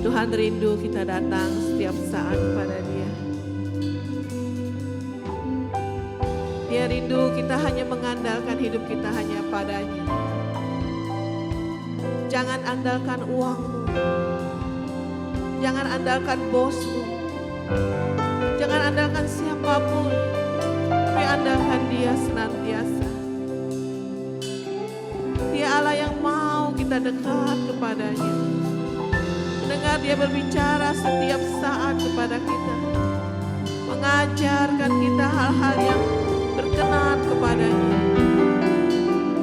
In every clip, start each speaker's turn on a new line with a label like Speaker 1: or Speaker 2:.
Speaker 1: Tuhan rindu kita datang setiap saat kepada Dia. Dia rindu kita hanya mengandalkan hidup kita hanya padanya. Jangan andalkan uangmu. Jangan andalkan bosmu. Jangan andalkan siapapun. Tapi andalkan Dia senantiasa. Dia Allah yang mau kita dekat kepadanya. Mendengar Dia berbicara setiap saat kepada kita. Mengajarkan kita hal-hal yang berkenan kepadanya.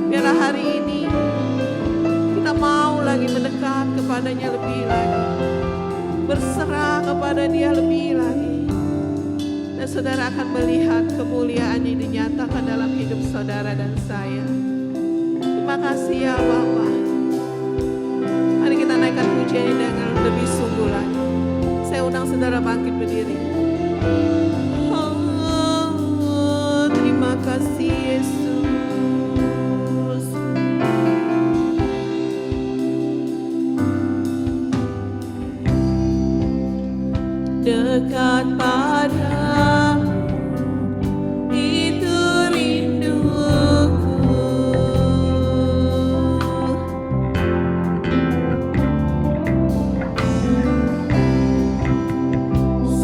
Speaker 1: Biarlah hari ini kita mau lagi mendekat kepadanya lebih lagi. Berserah kepada Dia lebih lagi. Dan saudara akan melihat kemuliaan yang dinyatakan dalam hidup saudara dan saya. Terima kasih ya Bapa. Mari kita naikkan pujian ini dengan lebih sungguh lagi. Saya undang saudara bangkit berdiri. Oh, terima kasih Yesus. Dekat padamu itu rinduku.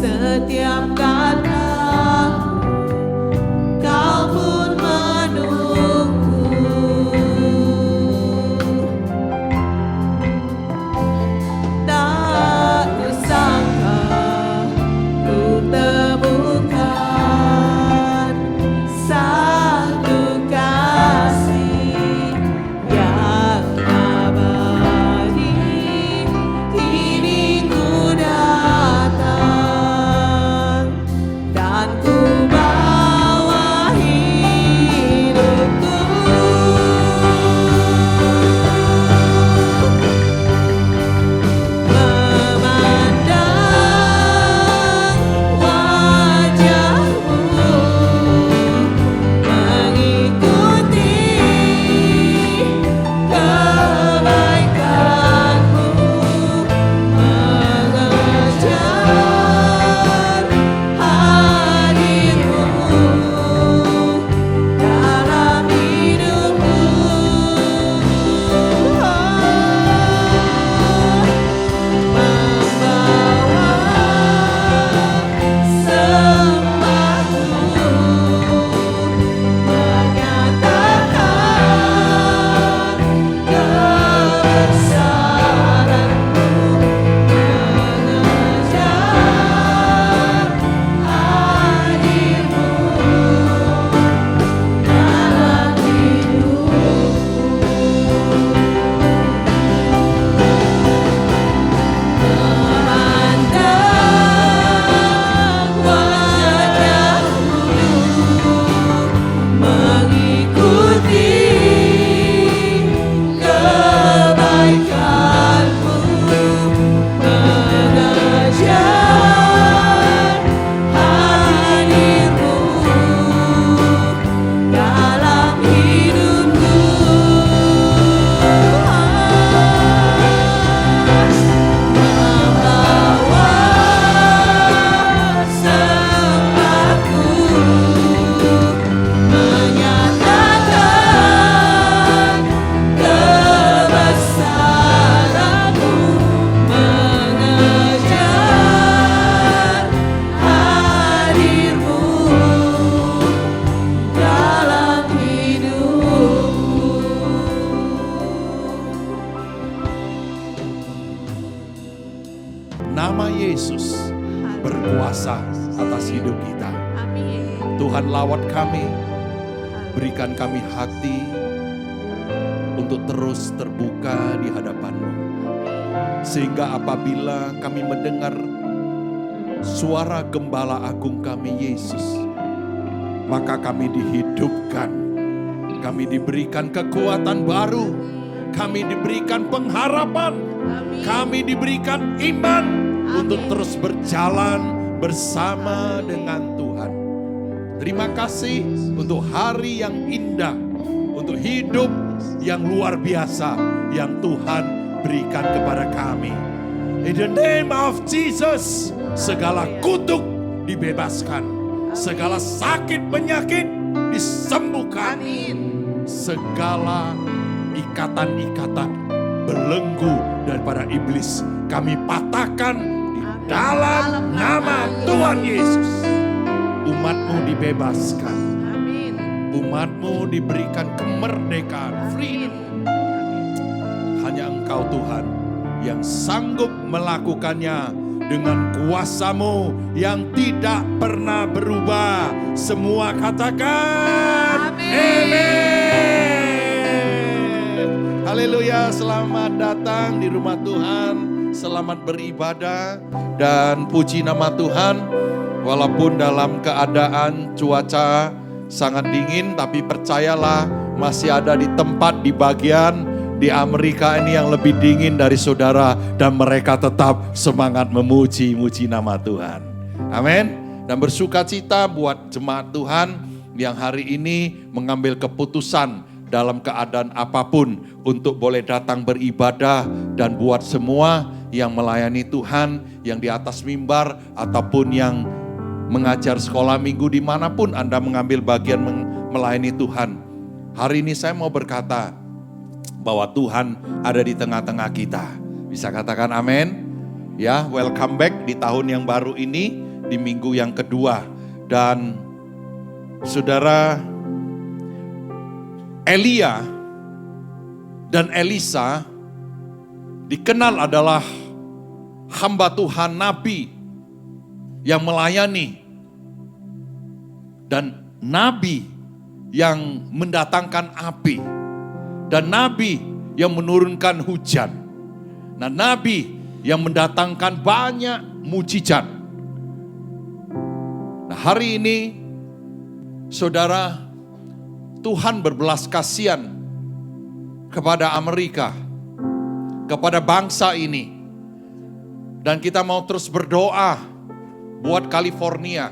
Speaker 1: Setiap kata Kau pun menunggu. Tak kusangka ku temu
Speaker 2: Yesus berkuasa atas hidup kita.
Speaker 1: Amin.
Speaker 2: Tuhan lawat kami, berikan kami hati untuk terus terbuka di hadapan-Mu. Sehingga apabila kami mendengar suara Gembala Agung kami Yesus, maka kami dihidupkan, kami diberikan kekuatan baru, kami diberikan pengharapan, kami diberikan iman untuk terus berjalan bersama dengan Tuhan. Terima kasih untuk hari yang indah, untuk hidup yang luar biasa yang Tuhan berikan kepada kami. In the name of Jesus, segala kutuk dibebaskan, segala sakit penyakit disembuhkan, segala ikatan-ikatan belenggu daripada iblis kami patahkan di dalam nama Tuhan Yesus. Umat-Mu dibebaskan, umat-Mu diberikan kemerdekaan, freedom. Hanya Engkau Tuhan yang sanggup melakukannya dengan kuasa-Mu yang tidak pernah berubah. Semua katakan amin. Haleluya, selamat datang di rumah Tuhan, selamat beribadah dan puji nama Tuhan. Walaupun dalam keadaan cuaca sangat dingin, tapi percayalah masih ada di tempat di bagian di Amerika ini yang lebih dingin dari saudara, dan mereka tetap semangat memuji-muji nama Tuhan. Amin. Dan bersukacita buat jemaat Tuhan yang hari ini mengambil keputusan dalam keadaan apapun untuk boleh datang beribadah, dan buat semua yang melayani Tuhan, yang di atas mimbar ataupun yang mengajar sekolah minggu dimanapun Anda mengambil bagian melayani Tuhan. Hari ini saya mau berkata bahwa Tuhan ada di tengah-tengah kita. Bisa katakan amin? Ya, welcome back di tahun yang baru ini, di minggu yang kedua. Dan saudara, Elia dan Elisa dikenal adalah hamba Tuhan, nabi yang melayani. Dan nabi yang mendatangkan api. Dan nabi yang menurunkan hujan. Nah, nabi yang mendatangkan banyak mujizat. Nah, hari ini, saudara, Tuhan berbelas kasihan kepada Amerika, kepada bangsa ini. Dan kita mau terus berdoa buat California,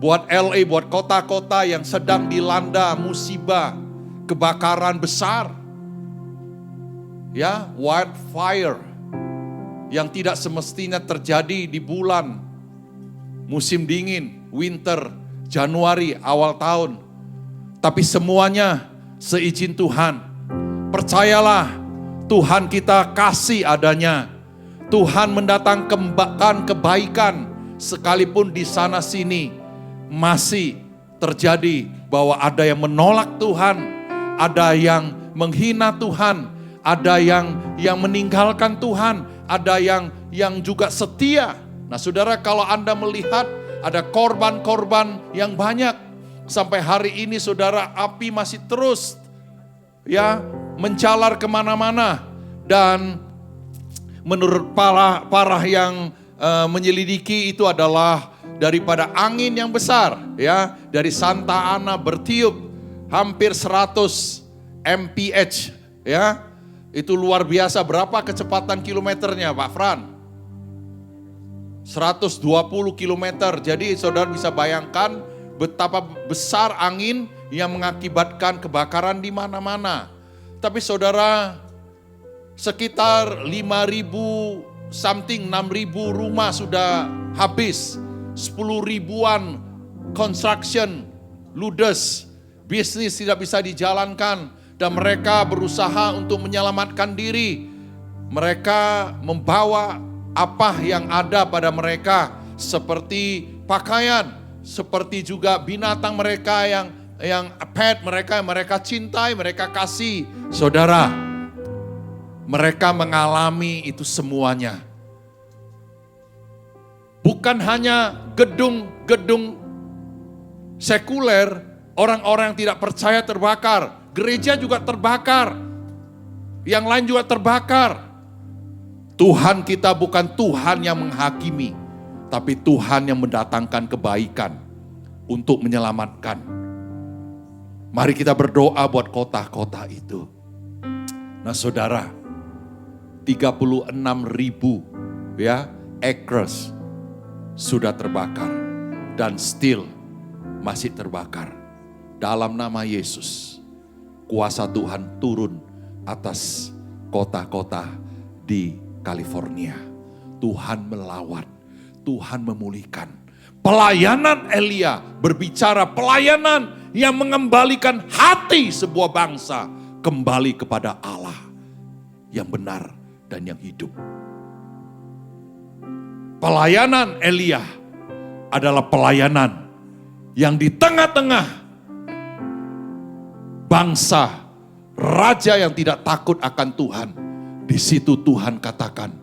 Speaker 2: buat LA, buat kota-kota yang sedang dilanda musibah, kebakaran besar, ya, wildfire yang tidak semestinya terjadi di bulan musim dingin, winter, Januari, awal tahun. Tapi semuanya seizin Tuhan. Percayalah, Tuhan kita kasih adanya. Tuhan mendatangkan kebaikan, sekalipun di sana sini masih terjadi bahwa ada yang menolak Tuhan, ada yang menghina Tuhan, ada yang meninggalkan Tuhan, ada yang juga setia. Nah, saudara, kalau Anda melihat ada korban-korban yang banyak sampai hari ini, saudara, api masih terus ya menjalar kemana-mana. Dan menurut parah yang menyelidiki itu adalah daripada angin yang besar, ya, dari Santa Ana bertiup hampir 100 mph, ya, itu luar biasa. Berapa kecepatan kilometernya, Pak Fran? 120 kilometer. Jadi saudara bisa bayangkan betapa besar angin yang mengakibatkan kebakaran di mana-mana. Tapi saudara, sekitar 5.000 something, 6.000 rumah sudah habis. 10.000-an construction ludes, bisnis tidak bisa dijalankan, dan mereka berusaha untuk menyelamatkan diri. Mereka membawa apa yang ada pada mereka, seperti pakaian, seperti juga binatang mereka yang pet mereka cintai, mereka kasih. Saudara, mereka mengalami itu semuanya. Bukan hanya gedung-gedung sekuler, orang-orang yang tidak percaya terbakar. Gereja juga terbakar. Yang lain juga terbakar. Tuhan kita bukan Tuhan yang menghakimi, tapi Tuhan yang mendatangkan kebaikan untuk menyelamatkan. Mari kita berdoa buat kota-kota itu. Nah saudara, 36.000 acres sudah terbakar dan still masih terbakar. Dalam nama Yesus, kuasa Tuhan turun atas kota-kota di California. Tuhan melawat, Tuhan memulihkan. Pelayanan Elia berbicara pelayanan yang mengembalikan hati sebuah bangsa kembali kepada Allah yang benar dan yang hidup. Pelayanan Elia adalah pelayanan yang di tengah-tengah bangsa, raja yang tidak takut akan Tuhan. Di situ Tuhan katakan,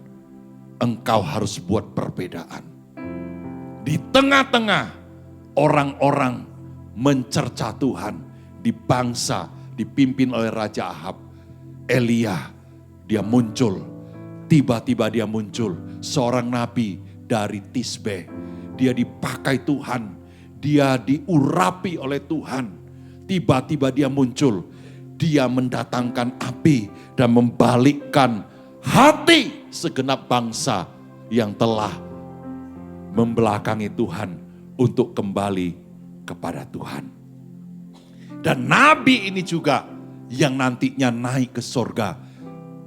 Speaker 2: engkau harus buat perbedaan. Di tengah-tengah orang-orang mencerca Tuhan di bangsa dipimpin oleh Raja Ahab, Elia, dia muncul. Tiba-tiba dia muncul, seorang nabi dari Tisbe. Dia dipakai Tuhan, dia diurapi oleh Tuhan. Tiba-tiba dia muncul, dia mendatangkan api dan membalikkan hati segenap bangsa yang telah membelakangi Tuhan untuk kembali kepada Tuhan. Dan nabi ini juga yang nantinya naik ke sorga,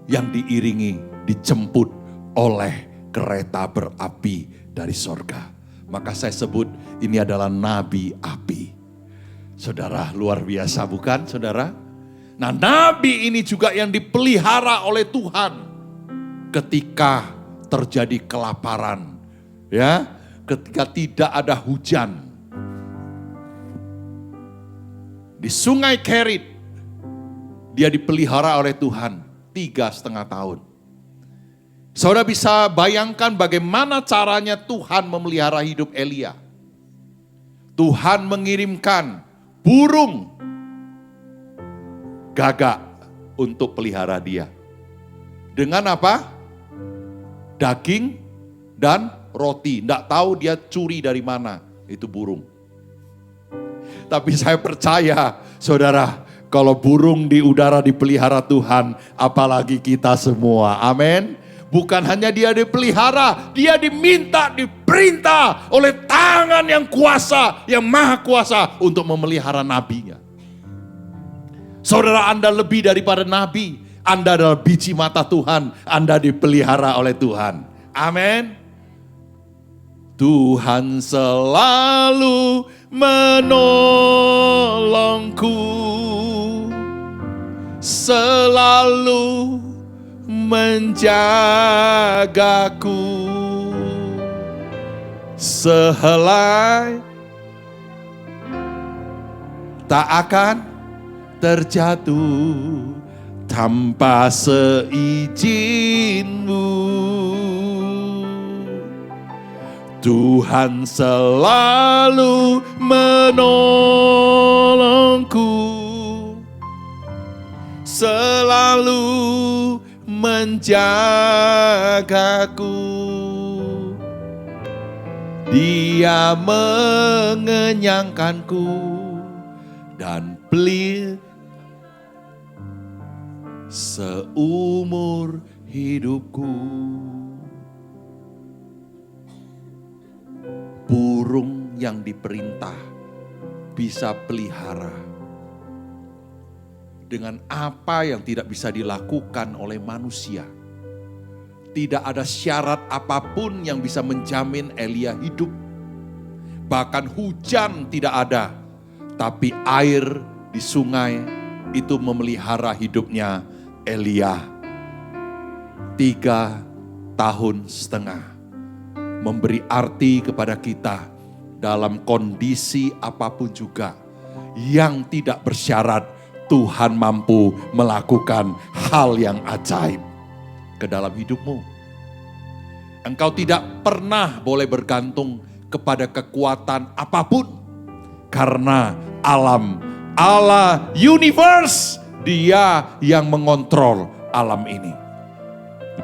Speaker 2: yang diiringi, dijemput oleh kereta berapi dari sorga. Maka saya sebut ini adalah nabi api. Saudara, luar biasa bukan saudara? Nah, nabi ini juga yang dipelihara oleh Tuhan ketika terjadi kelaparan, ya, ketika tidak ada hujan. Di Sungai Kerit, dia dipelihara oleh Tuhan 3,5 tahun. Saudara bisa bayangkan bagaimana caranya Tuhan memelihara hidup Elia. Tuhan mengirimkan burung gagak untuk pelihara dia. Dengan apa? Daging dan roti. Tidak tahu dia curi dari mana itu burung. Tapi saya percaya saudara, kalau burung di udara dipelihara Tuhan, apalagi kita semua. Amin. Bukan hanya dia dipelihara, dia diminta, diperintah oleh tangan yang kuasa, yang maha kuasa untuk memelihara nabinya. Saudara, Anda lebih daripada nabi. Anda adalah biji mata Tuhan. Anda dipelihara oleh Tuhan. Amin. Tuhan selalu menolongku, selalu menjagaku, sehelai tak akan terjatuh tanpa seizin-Mu. Tuhan selalu menolongku, selalu menjagaku. Dia mengenyangkanku dan pelih seumur hidupku. Burung yang diperintah bisa pelihara dengan apa yang tidak bisa dilakukan oleh manusia. Tidak ada syarat apapun yang bisa menjamin Elia hidup. Bahkan hujan tidak ada, tapi air di sungai itu memelihara hidupnya Elia 3,5 tahun. Memberi arti kepada kita dalam kondisi apapun juga yang tidak bersyarat, Tuhan mampu melakukan hal yang ajaib ke dalam hidupmu. Engkau tidak pernah boleh bergantung kepada kekuatan apapun. Karena Allah universe, Dia yang mengontrol alam ini.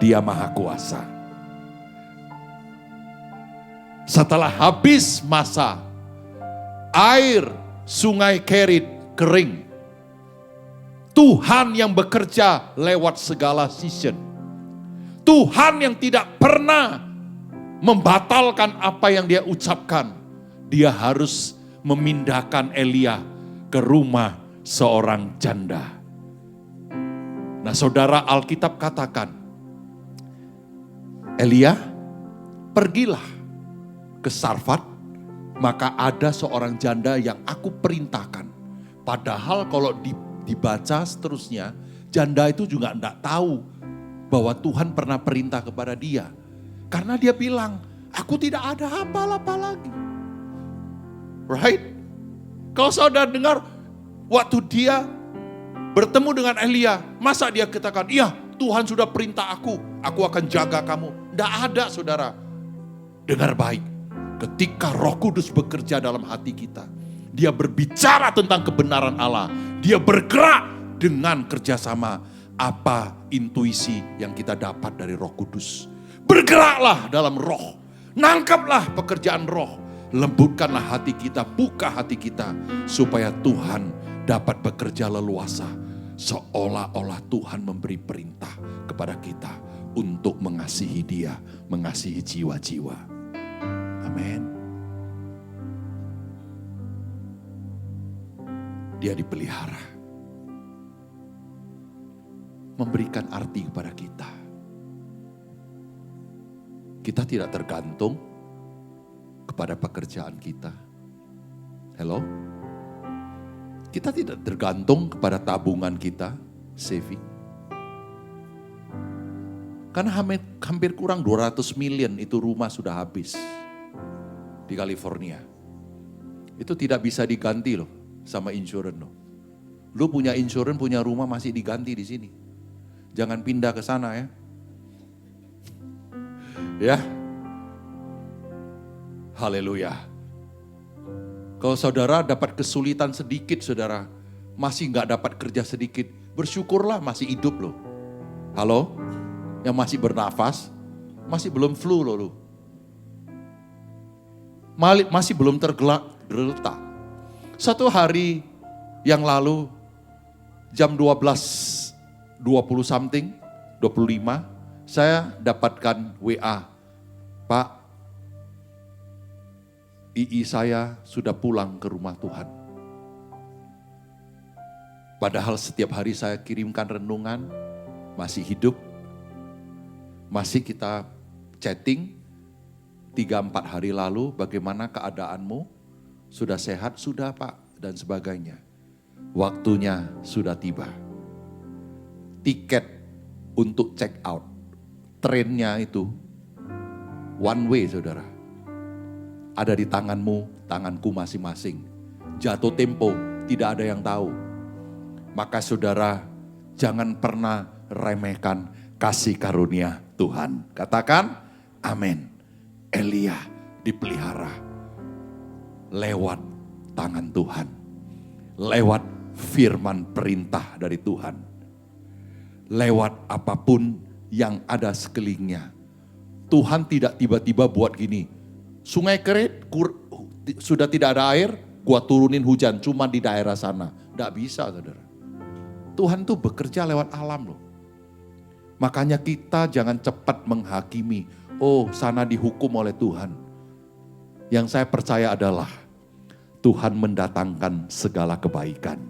Speaker 2: Dia maha kuasa. Setelah habis masa air sungai Kerit kering, Tuhan yang bekerja lewat segala season. Tuhan yang tidak pernah membatalkan apa yang Dia ucapkan. Dia harus memindahkan Elia ke rumah seorang janda. Nah, saudara, Alkitab katakan, Elia, pergilah ke Sarfat, maka ada seorang janda yang aku perintahkan. Padahal kalau dibaca seterusnya, janda itu juga enggak tahu bahwa Tuhan pernah perintah kepada dia. Karena dia bilang, aku tidak ada apa-apa lagi. Right? Kalau saudara dengar, waktu dia bertemu dengan Elia, masa dia katakan, iya Tuhan sudah perintah aku akan jaga kamu. Tidak ada, saudara. Dengar baik, ketika Roh Kudus bekerja dalam hati kita, Dia berbicara tentang kebenaran Allah. Dia bergerak dengan kerjasama apa intuisi yang kita dapat dari Roh Kudus. Bergeraklah dalam Roh, nangkaplah pekerjaan Roh, lembutkanlah hati kita, buka hati kita, supaya Tuhan dapat bekerja leluasa, seolah-olah Tuhan memberi perintah kepada kita untuk mengasihi Dia, mengasihi jiwa-jiwa. Amin. Dia dipelihara, memberikan arti kepada kita. Kita tidak tergantung kepada pekerjaan kita. Hello? Kita tidak tergantung kepada tabungan kita, saving. Karena hampir kurang 200 million itu rumah sudah habis di California. Itu tidak bisa diganti loh sama insurance loh. Lu punya insurance, punya rumah masih diganti di sini. Jangan pindah ke sana ya. Ya. Haleluya. Kalau saudara dapat kesulitan sedikit, saudara masih nggak dapat kerja sedikit, bersyukurlah masih hidup loh. Halo? Yang masih bernafas, masih belum flu loh lu. Masih belum tergeletak. Satu hari yang lalu, jam 12.20 something, 25, saya dapatkan WA, Pak, II saya sudah pulang ke rumah Tuhan. Padahal setiap hari saya kirimkan renungan, masih hidup, masih kita chatting, 3-4 hari lalu bagaimana keadaanmu, sudah sehat, sudah Pak, dan sebagainya. Waktunya sudah tiba. Tiket untuk check out, trennya itu one way saudara. Ada di tanganmu, tanganku masing-masing. Jatuh tempo, tidak ada yang tahu. Maka saudara, jangan pernah remehkan kasih karunia Tuhan. Katakan, amin. Elia dipelihara lewat tangan Tuhan. Lewat firman perintah dari Tuhan. Lewat apapun yang ada sekelilingnya. Tuhan tidak tiba-tiba buat gini. Sungai Kerit sudah tidak ada air, gua turunin hujan cuma di daerah sana. Tidak bisa saudara. Tuhan tuh bekerja lewat alam loh. Makanya kita jangan cepat menghakimi. Oh sana dihukum oleh Tuhan. Yang saya percaya adalah Tuhan mendatangkan segala kebaikan.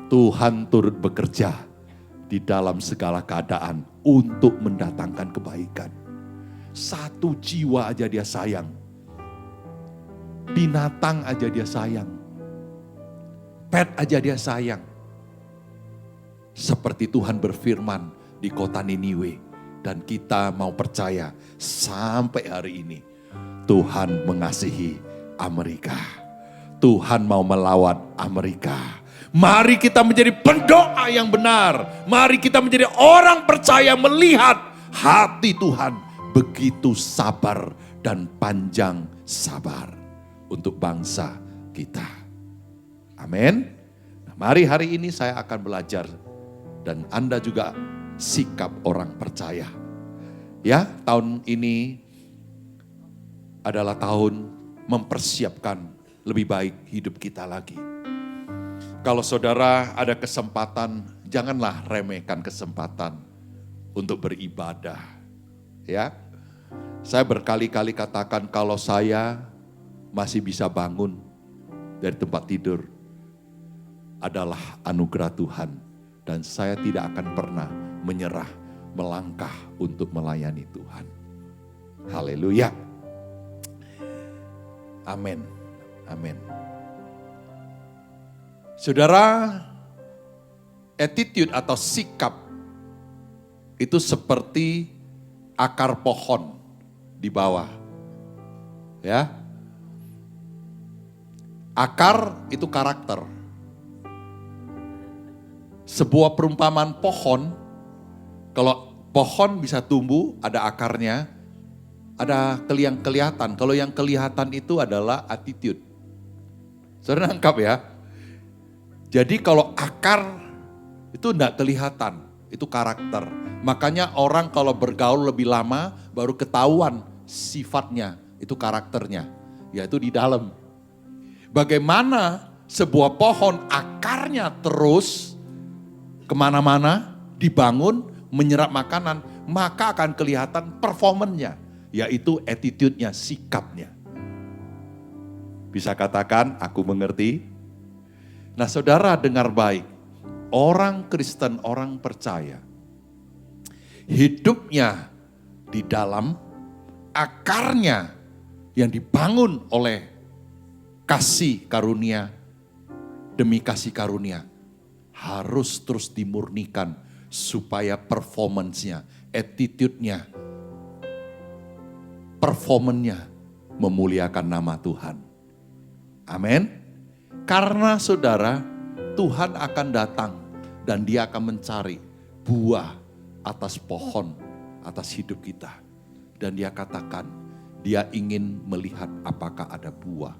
Speaker 2: Tuhan turut bekerja di dalam segala keadaan untuk mendatangkan kebaikan. Satu jiwa aja dia sayang. Binatang aja dia sayang. Pet aja dia sayang. Seperti Tuhan berfirman di kota Niniwe. Dan kita mau percaya sampai hari ini. Tuhan mengasihi Amerika. Tuhan mau melawat Amerika. Mari kita menjadi pendoa yang benar. Mari kita menjadi orang percaya melihat hati Tuhan begitu sabar dan panjang sabar untuk bangsa kita. Amin. Nah, mari hari ini saya akan belajar dan Anda juga sikap orang percaya. Ya, tahun ini adalah tahun mempersiapkan lebih baik hidup kita lagi. Kalau saudara ada kesempatan, janganlah remehkan kesempatan untuk beribadah. Ya, saya berkali-kali katakan kalau saya masih bisa bangun dari tempat tidur adalah anugerah Tuhan. Dan saya tidak akan pernah menyerah, melangkah untuk melayani Tuhan. Haleluya. Amin. Amin. Saudara, attitude atau sikap itu seperti akar pohon di bawah. Ya. Akar itu karakter. Sebuah perumpamaan pohon, kalau pohon bisa tumbuh, ada akarnya, ada yang kelihatan. Kalau yang kelihatan itu adalah attitude. Saudara nangkap ya? Jadi kalau akar itu tidak kelihatan, itu karakter. Makanya orang kalau bergaul lebih lama baru ketahuan sifatnya, itu karakternya, yaitu di dalam. Bagaimana sebuah pohon akarnya terus kemana-mana dibangun, menyerap makanan, maka akan kelihatan performanya, yaitu attitude-nya, sikapnya. Bisa katakan, aku mengerti. Nah saudara dengar baik, orang Kristen, orang percaya, hidupnya di dalam akarnya yang dibangun oleh kasih karunia demi kasih karunia harus terus dimurnikan supaya performance-nya, attitude-nya, performance-nya memuliakan nama Tuhan. Amin. Karena saudara, Tuhan akan datang dan dia akan mencari buah atas pohon, atas hidup kita. Dan dia katakan, dia ingin melihat apakah ada buah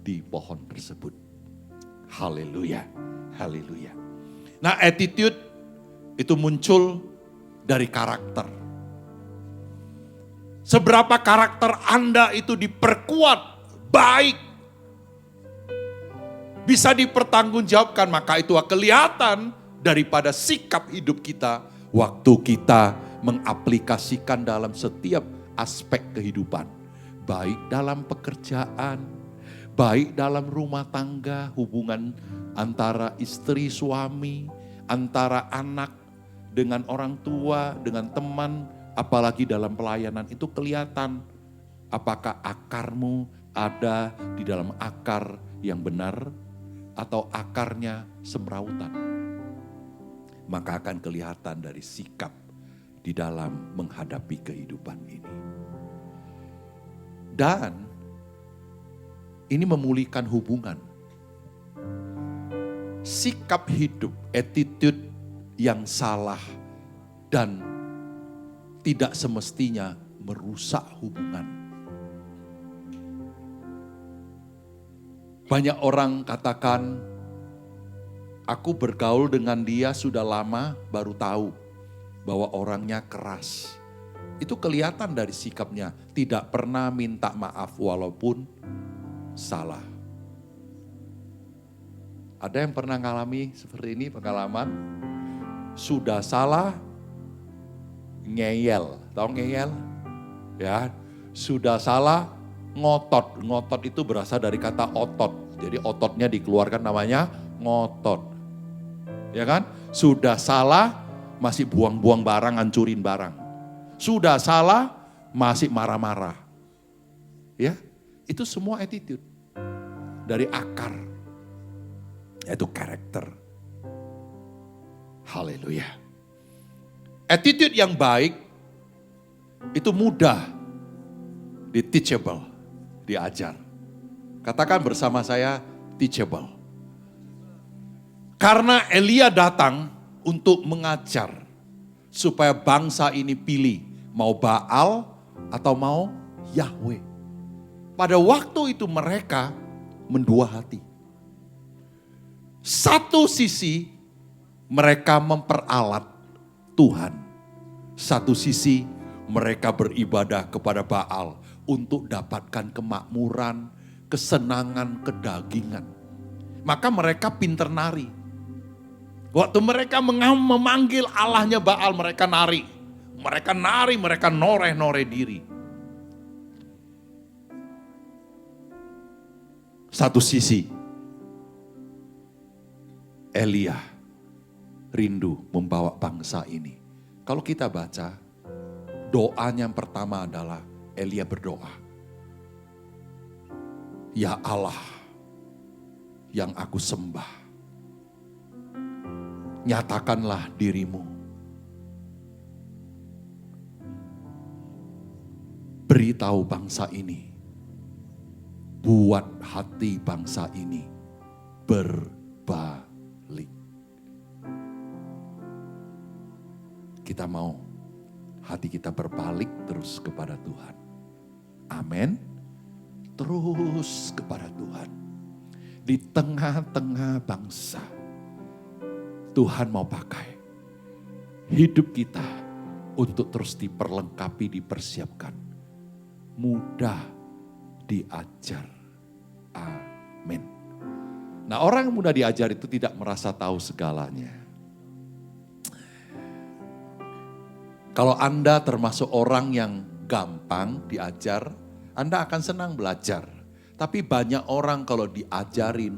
Speaker 2: di pohon tersebut. Haleluya, haleluya. Nah attitude itu muncul dari karakter. Seberapa karakter Anda itu diperkuat, baik, bisa dipertanggungjawabkan, maka itu kelihatan daripada sikap hidup kita waktu kita mengaplikasikan dalam setiap aspek kehidupan. Baik dalam pekerjaan, baik dalam rumah tangga, hubungan antara istri suami, antara anak dengan orang tua, dengan teman, apalagi dalam pelayanan itu kelihatan apakah akarmu ada di dalam akar yang benar atau akarnya semrautan. Maka akan kelihatan dari sikap di dalam menghadapi kehidupan ini. Dan ini memulihkan hubungan. Sikap hidup, attitude yang salah dan tidak semestinya merusak hubungan. Banyak orang katakan, aku bergaul dengan dia sudah lama baru tahu bahwa orangnya keras. Itu kelihatan dari sikapnya, tidak pernah minta maaf walaupun salah. Ada yang pernah ngalami seperti ini pengalaman? Sudah salah, ngeyel. Tahu ngeyel? Ya, sudah salah, ngotot. Ngotot itu berasal dari kata otot. Jadi ototnya dikeluarkan namanya ngotot. Ya kan? Sudah salah, masih buang-buang barang, hancurin barang. Sudah salah, masih marah-marah. Ya, itu semua attitude. Dari akar. Yaitu karakter. Haleluya. Attitude yang baik itu mudah di-teachable, diajar. Katakan bersama saya, teachable. Karena Elia datang untuk mengajar supaya bangsa ini pilih Mau Baal atau mau Yahweh. Pada waktu itu mereka mendua hati. Satu sisi mereka memperalat Tuhan. Satu sisi mereka beribadah kepada Baal untuk dapatkan kemakmuran, kesenangan, kedagingan. Maka mereka pinter nari. Waktu mereka memanggil Allahnya Baal, mereka nari. Mereka nari, mereka noreh-noreh diri. Satu sisi, Elia rindu membawa bangsa ini. Kalau kita baca, doanya yang pertama adalah Elia berdoa. Ya Allah yang aku sembah, nyatakanlah dirimu. Beritahu bangsa ini, buat hati bangsa ini berbalik. Kita mau hati kita berbalik terus kepada Tuhan. Amin. Terus kepada Tuhan. Di tengah-tengah bangsa, Tuhan mau pakai hidup kita untuk terus diperlengkapi, dipersiapkan. Mudah diajar. Amin. Nah, orang yang mudah diajar itu tidak merasa tahu segalanya. Kalau Anda termasuk orang yang gampang diajar, Anda akan senang belajar. Tapi banyak orang kalau diajarin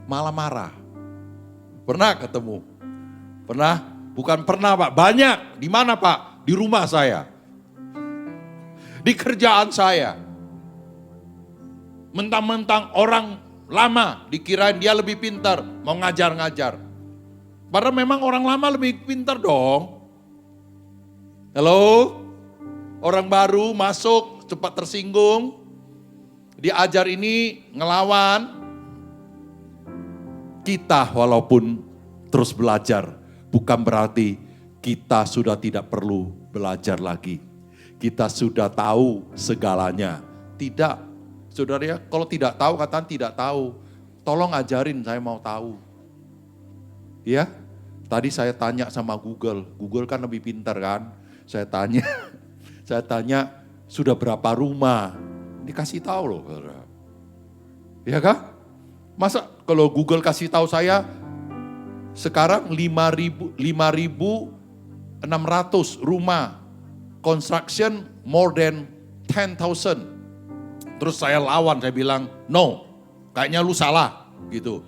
Speaker 2: malah marah. Pernah ketemu? Pernah? Bukan pernah Pak, banyak. Di mana Pak? Di rumah saya. Di kerjaan saya. Mentang-mentang orang lama dikirain dia lebih pintar, mau ngajar-ngajar. Padahal memang orang lama lebih pintar dong. Halo? Orang baru masuk cepat tersinggung. Diajar ini ngelawan. Kita walaupun terus belajar, bukan berarti kita sudah tidak perlu belajar lagi. Kita sudah tahu segalanya. Tidak. Saudara ya, kalau tidak tahu katakan tidak tahu. Tolong ajarin, saya mau tahu. Ya, tadi saya tanya sama Google. Google kan lebih pintar kan. Saya tanya, sudah berapa rumah? Dikasih tahu loh. Ya kan? Masa kalau Google kasih tahu saya, sekarang 5.600 rumah. Construction more than 10,000. Terus saya lawan, saya bilang, no, kayaknya lu salah, gitu.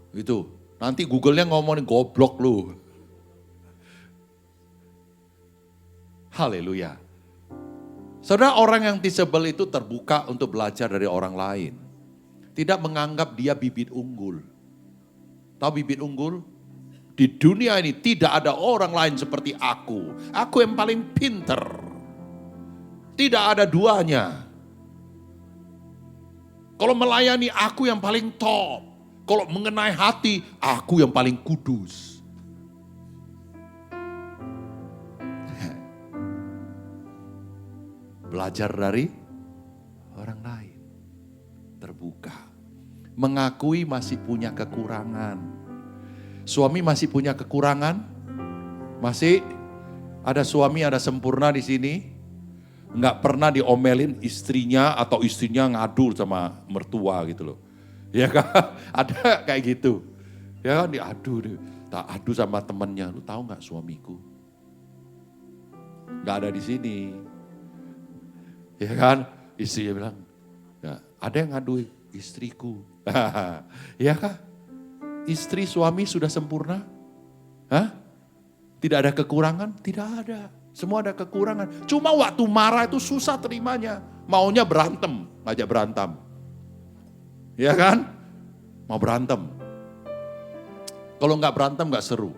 Speaker 2: Gitu. Nanti Google-nya ngomongin goblok lu. Haleluya. Saudara, orang yang teachable itu terbuka untuk belajar dari orang lain. Tidak menganggap dia bibit unggul. Tahu bibit unggul? Di dunia ini tidak ada orang lain seperti aku. Aku yang paling pinter. Tidak ada duanya. Kalau melayani aku yang paling top. Kalau mengenai hati, aku yang paling kudus. Belajar dari orang lain. Terbuka. Mengakui masih punya kekurangan. Suami masih punya kekurangan? Masih? Ada suami, ada sempurna di sini? Nggak pernah diomelin istrinya atau istrinya ngadu sama mertua gitu loh. Ya kan? Ada kayak gitu. Ya kan diadu. Tak adu sama temennya. Lu tahu nggak suamiku? Nggak ada di sini. Ya kan? Istrinya bilang, ya, ada yang ngadu istriku. Ya kan? Istri suami sudah sempurna? Hah? Tidak ada kekurangan? Tidak ada. Semua ada kekurangan. Cuma waktu marah itu susah terimanya. Maunya berantem, ngajak berantem. Ya kan? Mau berantem. Kalau nggak berantem nggak seru.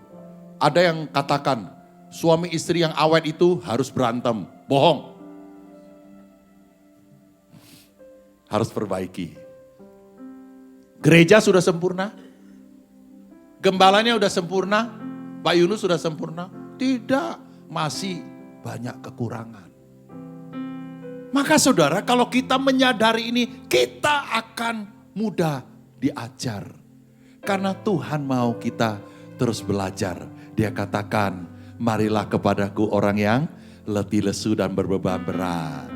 Speaker 2: Ada yang katakan, suami istri yang awet itu harus berantem. Bohong. Harus perbaiki. Gereja sudah sempurna? Gembalanya udah sempurna? Pak Yunus sudah sempurna? Tidak. masih banyak kekurangan. Maka saudara, kalau kita menyadari ini, kita akan mudah diajar. Karena Tuhan mau kita terus belajar. Dia katakan, marilah kepadaku orang yang letih lesu dan berbeban berat.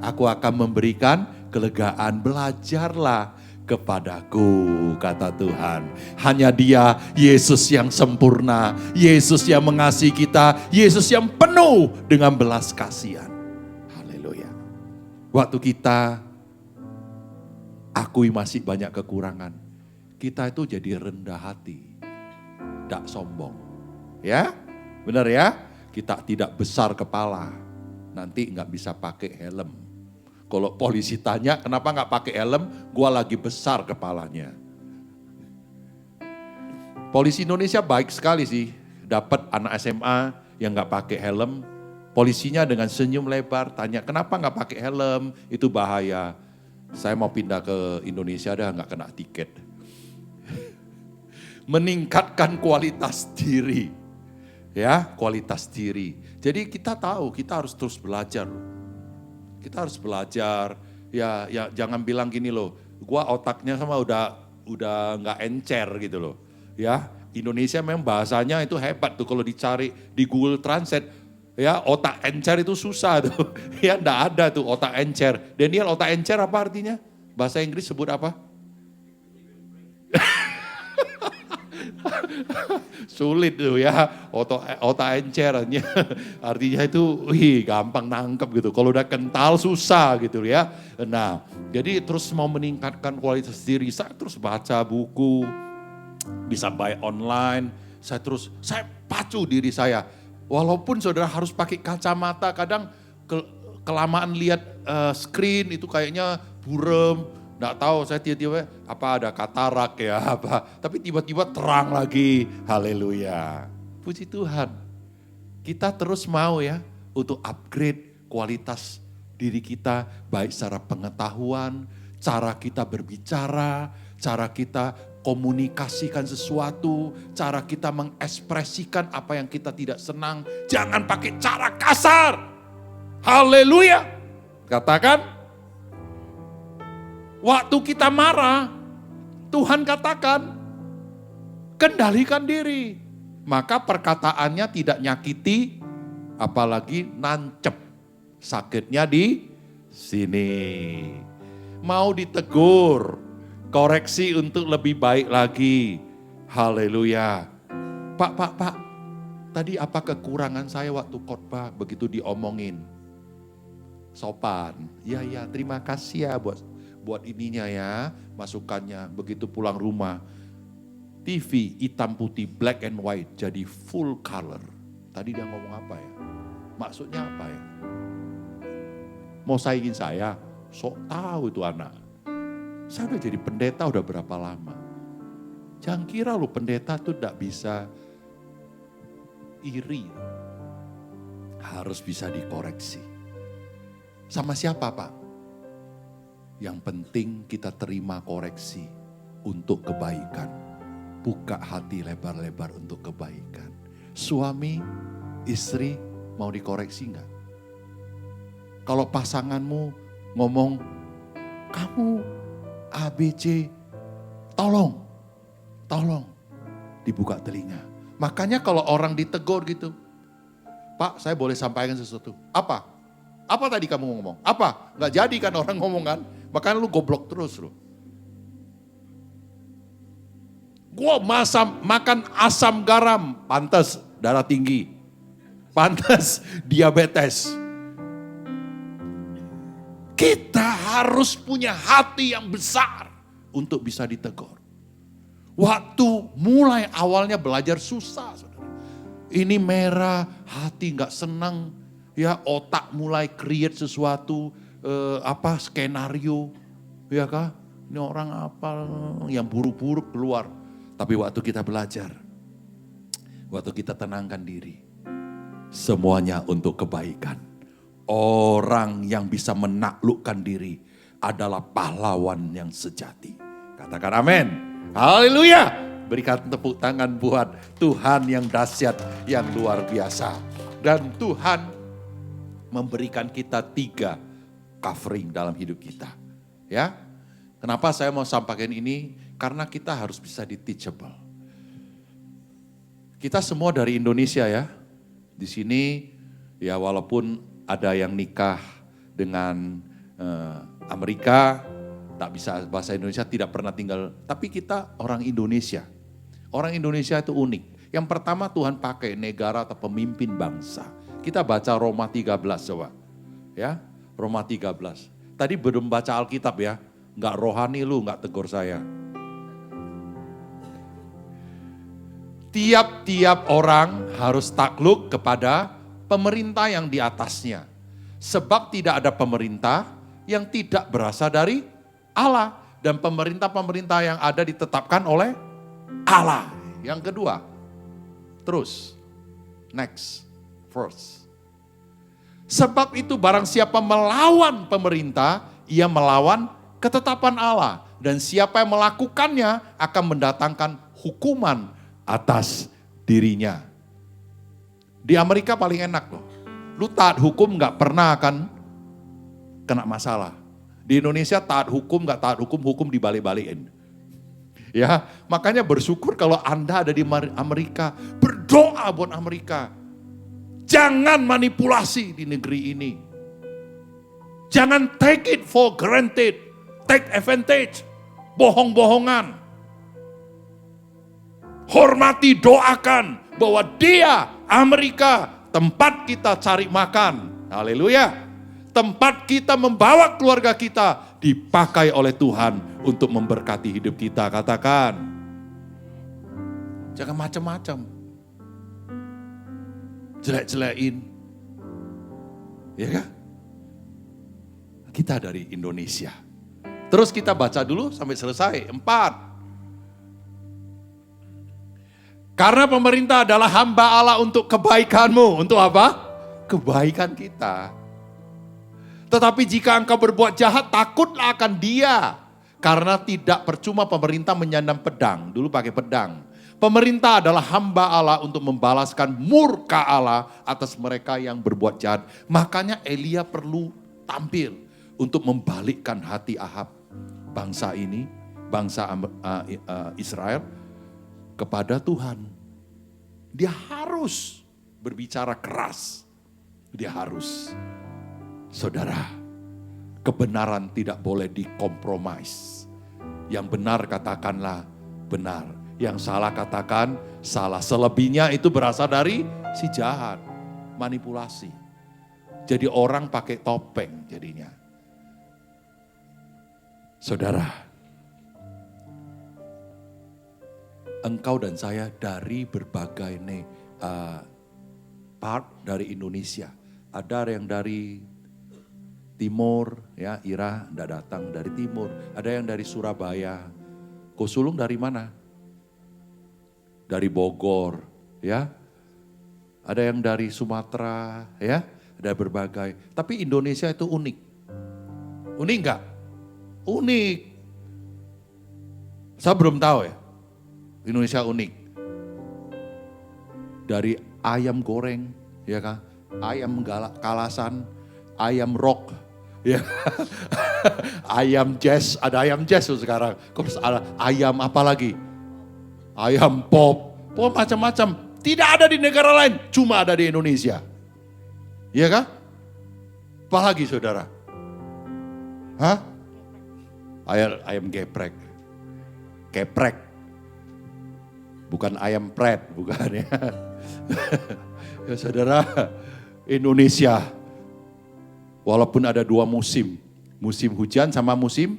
Speaker 2: Aku akan memberikan kelegaan, belajarlah kepadaku, kata Tuhan. Hanya Dia, Yesus yang sempurna, Yesus yang mengasihi kita, Yesus yang penuh dengan belas kasihan. Haleluya. Waktu kita akui masih banyak kekurangan, kita itu jadi rendah hati, tidak sombong. Ya, benar ya? Kita tidak besar kepala, nanti nggak bisa pakai helm. Kalau polisi tanya, kenapa nggak pakai helm? Gua lagi besar kepalanya. Polisi Indonesia baik sekali sih, dapat anak SMA yang nggak pakai helm. Polisinya dengan senyum lebar tanya, kenapa nggak pakai helm? Itu bahaya. Saya mau pindah ke Indonesia dah, nggak kena tiket. Meningkatkan kualitas diri, ya kualitas diri. Jadi kita tahu kita harus terus belajar. Kita harus belajar, ya jangan bilang gini loh, gua otaknya sama udah nggak encer gitu loh. Ya, Indonesia memang bahasanya itu hebat tuh kalau dicari di Google Translate. Ya, otak encer itu susah tuh. Ya, enggak ada tuh otak encer. Daniel, otak encer apa artinya? Bahasa Inggris sebut apa? Sulit tuh ya, otak encer artinya itu gampang nangkep gitu. Kalau udah kental susah gitu ya. Nah, jadi terus mau meningkatkan kualitas diri, saya terus baca buku, bisa buy online, saya pacu diri saya. Walaupun saudara harus pakai kacamata, kadang kelamaan lihat screen itu kayaknya burem. Nggak tahu, saya tiba-tiba apa ada katarak ya apa. Tapi tiba-tiba terang lagi, haleluya. Puji Tuhan. Kita terus mau ya untuk upgrade kualitas diri kita. Baik secara pengetahuan, cara kita berbicara, cara kita komunikasikan sesuatu, cara kita mengekspresikan apa yang kita tidak senang. Jangan pakai cara kasar. Haleluya. Katakan. Waktu kita marah, Tuhan katakan, kendalikan diri. Maka perkataannya tidak nyakiti, apalagi nancep. Sakitnya di sini. Mau ditegur, koreksi untuk lebih baik lagi. Haleluya. Pak, tadi apa kekurangan saya waktu khotbah begitu diomongin? Sopan. Ya, terima kasih ya buat ininya ya, masukannya. Begitu pulang rumah, TV hitam putih, black and white, jadi full color. Tadi dia ngomong apa ya? Maksudnya apa ya? Mau saingin saya? Sok tahu itu anak. Saya udah jadi pendeta udah berapa lama. Jangan kira lu pendeta tuh gak bisa iri. Harus bisa dikoreksi. Sama siapa Pak? Yang penting kita terima koreksi untuk kebaikan. Buka hati lebar-lebar untuk kebaikan. Suami, istri mau dikoreksi enggak? Kalau pasanganmu ngomong, kamu ABC, tolong dibuka telinga. Makanya kalau orang ditegur gitu, Pak saya boleh sampaikan sesuatu. Apa tadi kamu ngomong? Apa? Nggak jadi kan orang ngomong kan? Makanya lu goblok terus lu. Gua makan asam garam, pantas darah tinggi. Pantas diabetes. Kita harus punya hati yang besar untuk bisa ditegur. Waktu mulai awalnya belajar susah, saudara. Ini merah, hati nggak senang, ya otak mulai create sesuatu, skenario, ya kah? Ini orang apa yang buruk-buruk keluar. Tapi waktu kita belajar, waktu kita tenangkan diri, semuanya untuk kebaikan. Orang yang bisa menaklukkan diri adalah pahlawan yang sejati. Katakan amin. Haleluya. Berikan tepuk tangan buat Tuhan yang dahsyat, yang luar biasa. Dan Tuhan memberikan kita 3 covering dalam hidup kita. Ya, kenapa saya mau sampaikan ini? Karena kita harus bisa di-teachable. Kita semua dari Indonesia ya. Di sini ya walaupun ada yang nikah dengan Amerika, tak bisa bahasa Indonesia, tidak pernah tinggal. Tapi kita orang Indonesia. Orang Indonesia itu unik. Yang pertama Tuhan pakai negara atau pemimpin bangsa. Kita baca Roma 13 coba. Ya, Roma 13. Tadi belum baca Alkitab ya. Enggak rohani lu, enggak tegur saya. Tiap-tiap orang harus takluk kepada pemerintah yang di atasnya. Sebab tidak ada pemerintah yang tidak berasal dari Allah. Dan pemerintah-pemerintah yang ada ditetapkan oleh Allah. Yang kedua, terus, next, first. Sebab itu barang siapa melawan pemerintah, ia melawan ketetapan Allah. Dan siapa yang melakukannya akan mendatangkan hukuman atas dirinya. Di Amerika paling enak loh. Lu taat hukum gak pernah akan kena masalah. Di Indonesia taat hukum gak taat hukum, hukum dibalik-balikin. Ya, makanya bersyukur kalau Anda ada di Amerika. Berdoa buat Amerika. Jangan manipulasi di negeri ini. Jangan take it for granted. Take advantage. Bohong-bohongan. Hormati, doakan bahwa dia, Amerika, tempat kita cari makan. Haleluya. Tempat kita membawa keluarga kita dipakai oleh Tuhan untuk memberkati hidup kita. Katakan. Jangan macam-macam. Jelek-jelekin. Ya kan? Kita dari Indonesia. Terus kita baca dulu sampai selesai. 4. Karena pemerintah adalah hamba Allah untuk kebaikanmu. Untuk apa? Kebaikan kita. Tetapi jika engkau berbuat jahat, takutlah akan dia. Karena tidak percuma pemerintah menyandang pedang. Dulu pakai pedang. Pemerintah adalah hamba Allah untuk membalaskan murka Allah atas mereka yang berbuat jahat. Makanya Elia perlu tampil untuk membalikkan hati Ahab. Bangsa ini, bangsa Israel, kepada Tuhan. Dia harus berbicara keras. Dia harus. Saudara, kebenaran tidak boleh dikompromis. Yang benar katakanlah benar. Yang salah katakan salah. Selebihnya itu berasal dari si jahat. Manipulasi. Jadi orang pakai topeng jadinya. Saudara, engkau dan saya dari berbagai part dari Indonesia. Ada yang dari timur, ya Ira enggak datang dari timur. Ada yang dari Surabaya. Kau sulung dari mana? Dari Bogor, ya. Ada yang dari Sumatera, ya. Ada berbagai. Tapi Indonesia itu unik. Unik enggak? Unik. Saya belum tahu ya. Indonesia unik. Dari ayam goreng, ya kan? Ayam kalasan, ayam rock, ya. Ayam jazz, ada ayam jazz sekarang. Terus ada ayam apa lagi? Ayam pop, macam-macam. Tidak ada di negara lain, cuma ada di Indonesia. Iya kan? Apalagi saudara? Hah? Ayam geprek. Geprek. Bukan ayam pret, bukan ya. Ya saudara, Indonesia walaupun ada 2 musim. Musim hujan sama musim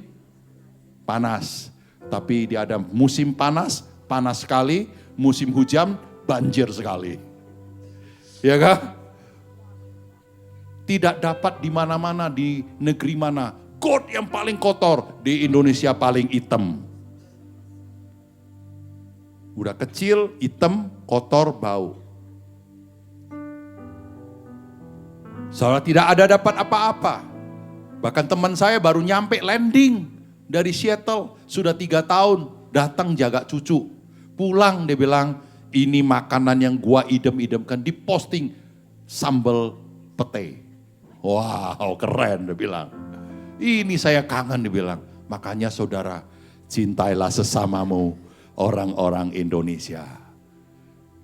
Speaker 2: panas. Tapi dia ada musim panas, panas sekali. Musim hujan, banjir sekali. Ya kan? Tidak dapat di mana-mana, di negeri mana. Got yang paling kotor, di Indonesia paling hitam. Udah kecil, hitam, kotor, bau. Soalnya tidak ada dapat apa-apa. Bahkan teman saya baru nyampe landing dari Seattle. Sudah 3 tahun, datang jaga cucu. Pulang dia bilang, ini makanan yang gua idam-idamkan, diposting. sambal pete. Wow, keren dia bilang. Ini saya kangen dia bilang. Makanya saudara, cintailah sesamamu orang-orang Indonesia.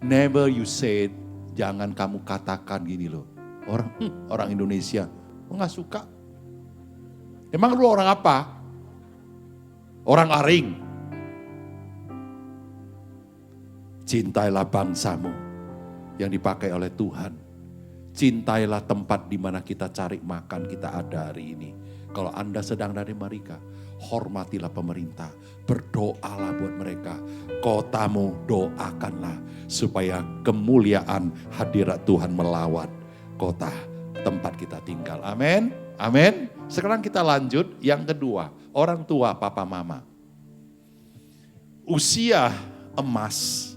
Speaker 2: Never you say, jangan kamu katakan gini loh. Orang Indonesia, nggak suka. Emang lu orang apa? Orang Aring. Cintailah bangsamu yang dipakai oleh Tuhan. Cintailah tempat di mana kita cari makan, kita ada hari ini. Kalau Anda sedang dari Amerika, hormatilah pemerintah. Berdoalah buat mereka. Kotamu doakanlah supaya kemuliaan hadirat Tuhan melawat kota tempat kita tinggal. Amin. Amin. Sekarang kita lanjut yang kedua. Orang tua, papa mama. Usia emas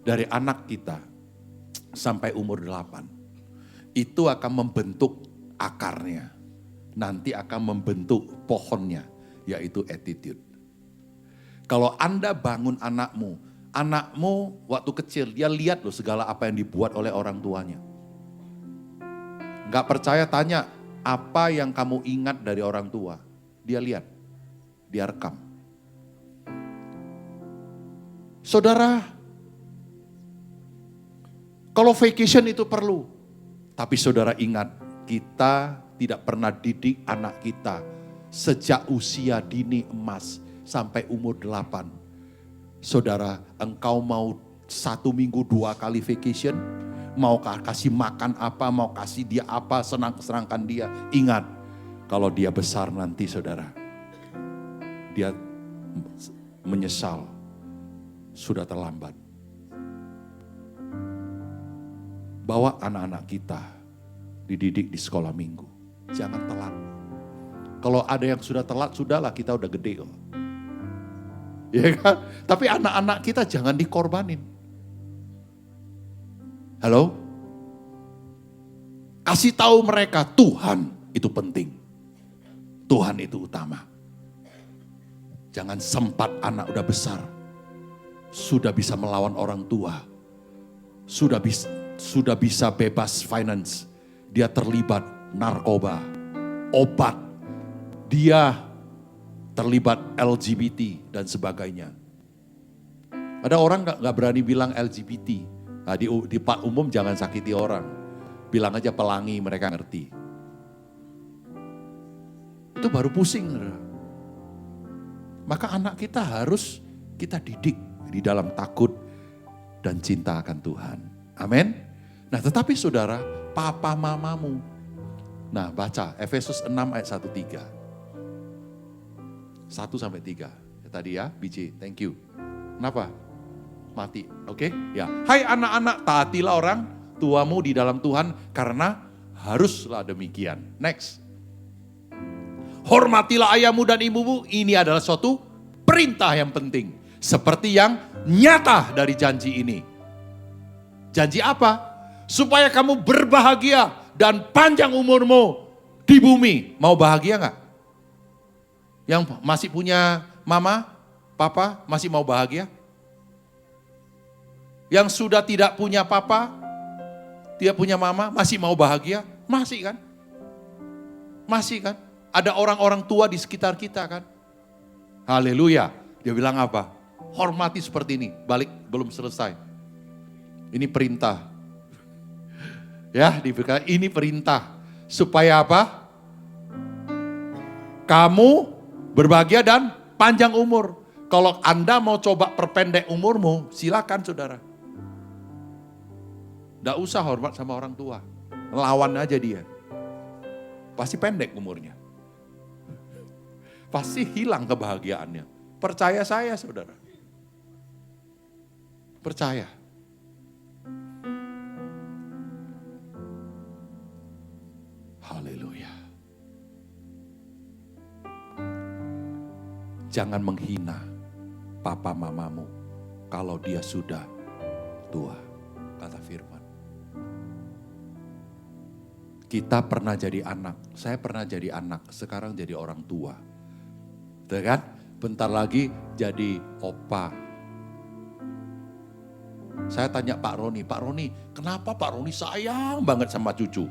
Speaker 2: dari anak kita sampai umur 8. Itu akan membentuk akarnya. Nanti akan membentuk pohonnya, yaitu attitude. Kalau Anda bangun anakmu waktu kecil, dia lihat loh segala apa yang dibuat oleh orang tuanya. Gak percaya tanya, apa yang kamu ingat dari orang tua? Dia lihat, dia rekam. Saudara, kalau vacation itu perlu. Tapi saudara ingat, kita tidak pernah didik anak kita sejak usia dini emas sampai umur 8. Saudara, engkau mau 1 minggu 2 kali vacation, mau kasih makan apa, mau kasih dia apa, senangkan dia. Ingat, kalau dia besar nanti saudara, dia menyesal, sudah terlambat. Bawa anak-anak kita dididik di sekolah minggu. Jangan telat. Kalau ada yang sudah telat, sudahlah, kita udah gede kok. Ya kan? Tapi anak-anak kita jangan dikorbanin. Halo? Kasih tahu mereka Tuhan itu penting. Tuhan itu utama. Jangan sempat anak udah besar. Sudah bisa melawan orang tua. Sudah bisa bebas finance. Dia terlibat narkoba, obat. Dia terlibat LGBT dan sebagainya. Ada orang gak berani bilang LGBT. Nah, di part umum jangan sakiti orang. Bilang aja pelangi, mereka ngerti. Itu baru pusing. Maka anak kita harus kita didik di dalam takut dan cinta akan Tuhan. Amin. Nah tetapi saudara, papa mamamu. Nah baca Efesus 6 ayat 1-3. 1-3. Tadi ya, BJ, thank you. Kenapa? Mati, oke? Ya. Hai anak-anak, taatilah orang tuamu di dalam Tuhan karena haruslah demikian. Next. Hormatilah ayahmu dan ibumu, ini adalah suatu perintah yang penting. Seperti yang nyata dari janji ini. Janji apa? Supaya kamu berbahagia dan panjang umurmu di bumi. Mau bahagia gak? Yang masih punya mama, papa, masih mau bahagia? Yang sudah tidak punya papa, tidak punya mama, masih mau bahagia? Masih kan? Masih kan? Ada orang-orang tua di sekitar kita kan? Haleluya. Dia bilang apa? Hormati seperti ini. Balik, belum selesai. Ini perintah. Ya, ini perintah. Supaya apa? Kamu berbahagia dan panjang umur. Kalau Anda mau coba perpendek umurmu, silakan saudara. Nggak usah hormat sama orang tua. Lawan aja dia. Pasti pendek umurnya. Pasti hilang kebahagiaannya. Percaya saya saudara. Percaya. Haleluya. Jangan menghina papa mamamu kalau dia sudah tua, kata firman. Kita pernah jadi anak, saya pernah jadi anak, sekarang jadi orang tua. Betul kan? Bentar lagi jadi opa. Saya tanya Pak Roni, kenapa Pak Roni sayang banget sama cucu?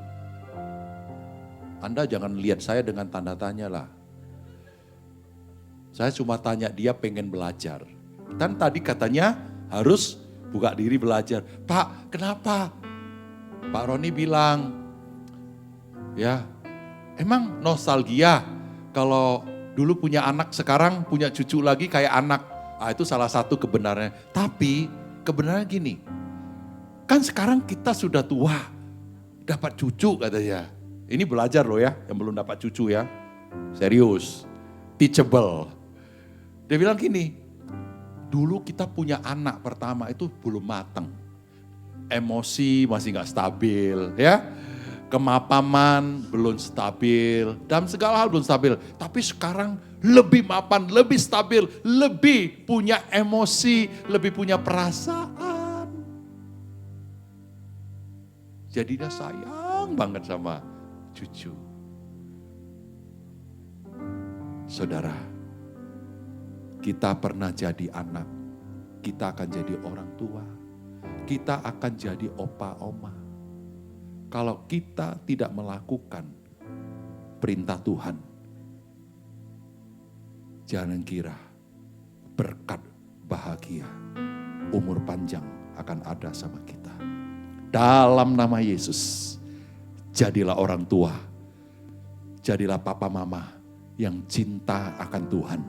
Speaker 2: Anda jangan lihat saya dengan tanda tanya lah. Saya cuma tanya dia pengen belajar. Dan tadi katanya harus buka diri belajar. Pak, kenapa? Pak Roni bilang, ya emang nostalgia kalau dulu punya anak, sekarang punya cucu lagi kayak anak. Itu salah satu kebenarannya. Tapi kebenarannya gini, kan sekarang kita sudah tua, dapat cucu katanya. Ini belajar loh ya, yang belum dapat cucu ya. Serius, teachable. Dia bilang gini, dulu kita punya anak pertama itu belum matang. Emosi masih gak stabil ya. Kemapaman belum stabil, dan segala hal belum stabil. Tapi sekarang lebih mapan, lebih stabil, lebih punya emosi, lebih punya perasaan. Jadi dia sayang banget sama cucu. Saudara, kita pernah jadi anak, kita akan jadi orang tua, kita akan jadi opa oma. Kalau kita tidak melakukan perintah Tuhan, jangan kira berkat bahagia, umur panjang akan ada sama kita. Dalam nama Yesus, jadilah orang tua, jadilah papa mama yang cinta akan Tuhan,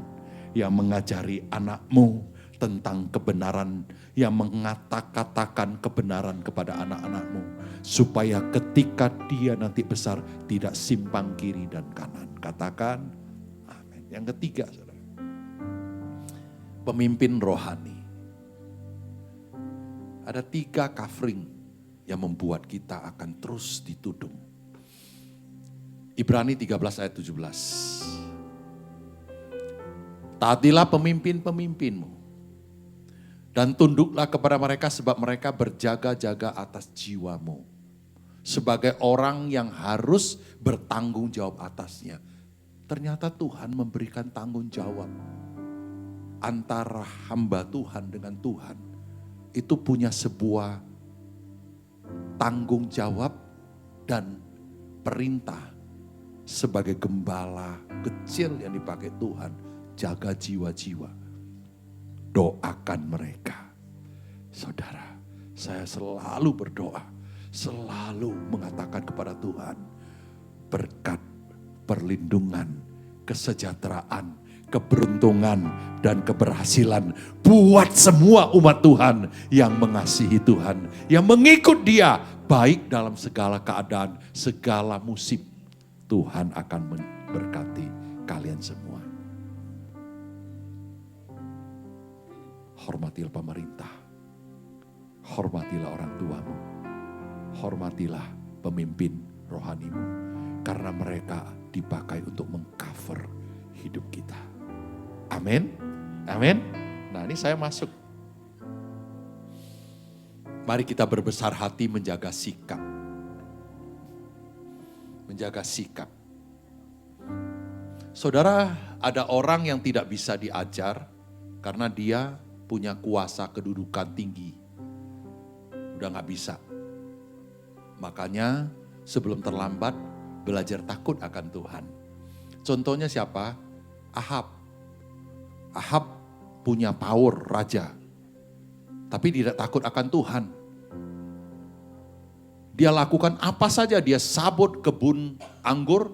Speaker 2: yang mengajari anakmu tentang kebenaran, yang mengatakan kebenaran kepada anak-anakmu, supaya ketika dia nanti besar tidak simpang kiri dan kanan. Katakan amin. Yang ketiga, saudara, pemimpin rohani. Ada 3 covering yang membuat kita akan terus ditudung. Ibrani 13 ayat 17. Taatilah pemimpin-pemimpinmu dan tunduklah kepada mereka sebab mereka berjaga-jaga atas jiwamu. Sebagai orang yang harus bertanggung jawab atasnya. Ternyata Tuhan memberikan tanggung jawab. Antara hamba Tuhan dengan Tuhan. Itu punya sebuah tanggung jawab dan perintah. Sebagai gembala kecil yang dipakai Tuhan. Jaga jiwa-jiwa. Doakan mereka. Saudara, saya selalu berdoa, selalu mengatakan kepada Tuhan, berkat, perlindungan, kesejahteraan, keberuntungan, dan keberhasilan buat semua umat Tuhan yang mengasihi Tuhan, yang mengikut Dia, baik dalam segala keadaan, segala musim. Tuhan akan memberkati kalian semua. Hormatilah pemerintah, hormatilah orang tuamu, hormatilah pemimpin rohanimu, karena mereka dipakai untuk mengcover hidup kita. Amin, amin. Nah, ini saya masuk. Mari kita berbesar hati menjaga sikap. Menjaga sikap. Saudara, ada orang yang tidak bisa diajar karena dia punya kuasa kedudukan tinggi. Udah gak bisa. Makanya sebelum terlambat belajar takut akan Tuhan. Contohnya siapa? Ahab. Ahab punya power raja. Tapi tidak takut akan Tuhan. Dia lakukan apa saja, dia sabot kebun anggur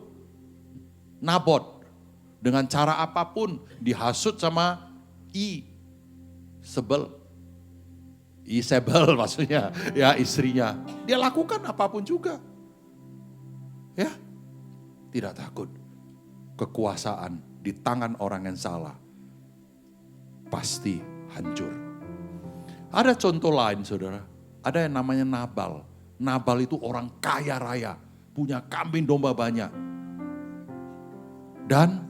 Speaker 2: Nabot. Dengan cara apapun dihasut sama Isabel maksudnya, ya istrinya. Dia lakukan apapun juga. Ya, tidak takut. Kekuasaan di tangan orang yang salah pasti hancur. Ada contoh lain, saudara. Ada yang namanya Nabal. Nabal itu orang kaya raya, punya kambing domba banyak. Dan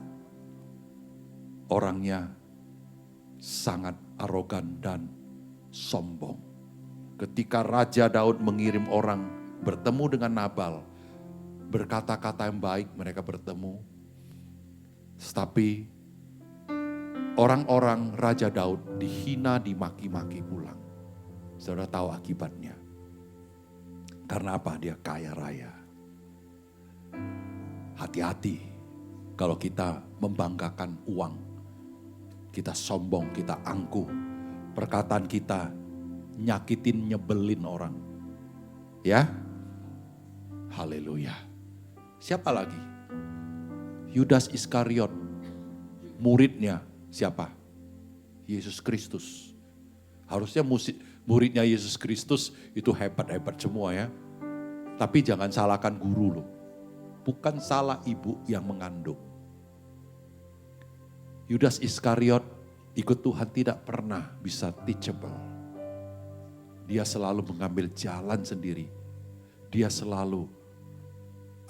Speaker 2: orangnya sangat arogan dan sombong. Ketika Raja Daud mengirim orang bertemu dengan Nabal, berkata-kata yang baik mereka bertemu. Tapi orang-orang Raja Daud dihina, dimaki-maki pulang. Saudara tahu akibatnya. Karena apa? Dia kaya raya. Hati-hati kalau kita membanggakan uang. Kita sombong, kita angkuh. Perkataan kita nyakitin, nyebelin orang. Ya? Haleluya. Siapa lagi? Yudas Iskariot. Muridnya siapa? Yesus Kristus. Harusnya muridnya Yesus Kristus itu hebat-hebat semua ya. Tapi jangan salahkan guru loh. Bukan salah ibu yang mengandung. Yudas Iskariot ikut Tuhan tidak pernah bisa teachable. Dia selalu mengambil jalan sendiri. Dia selalu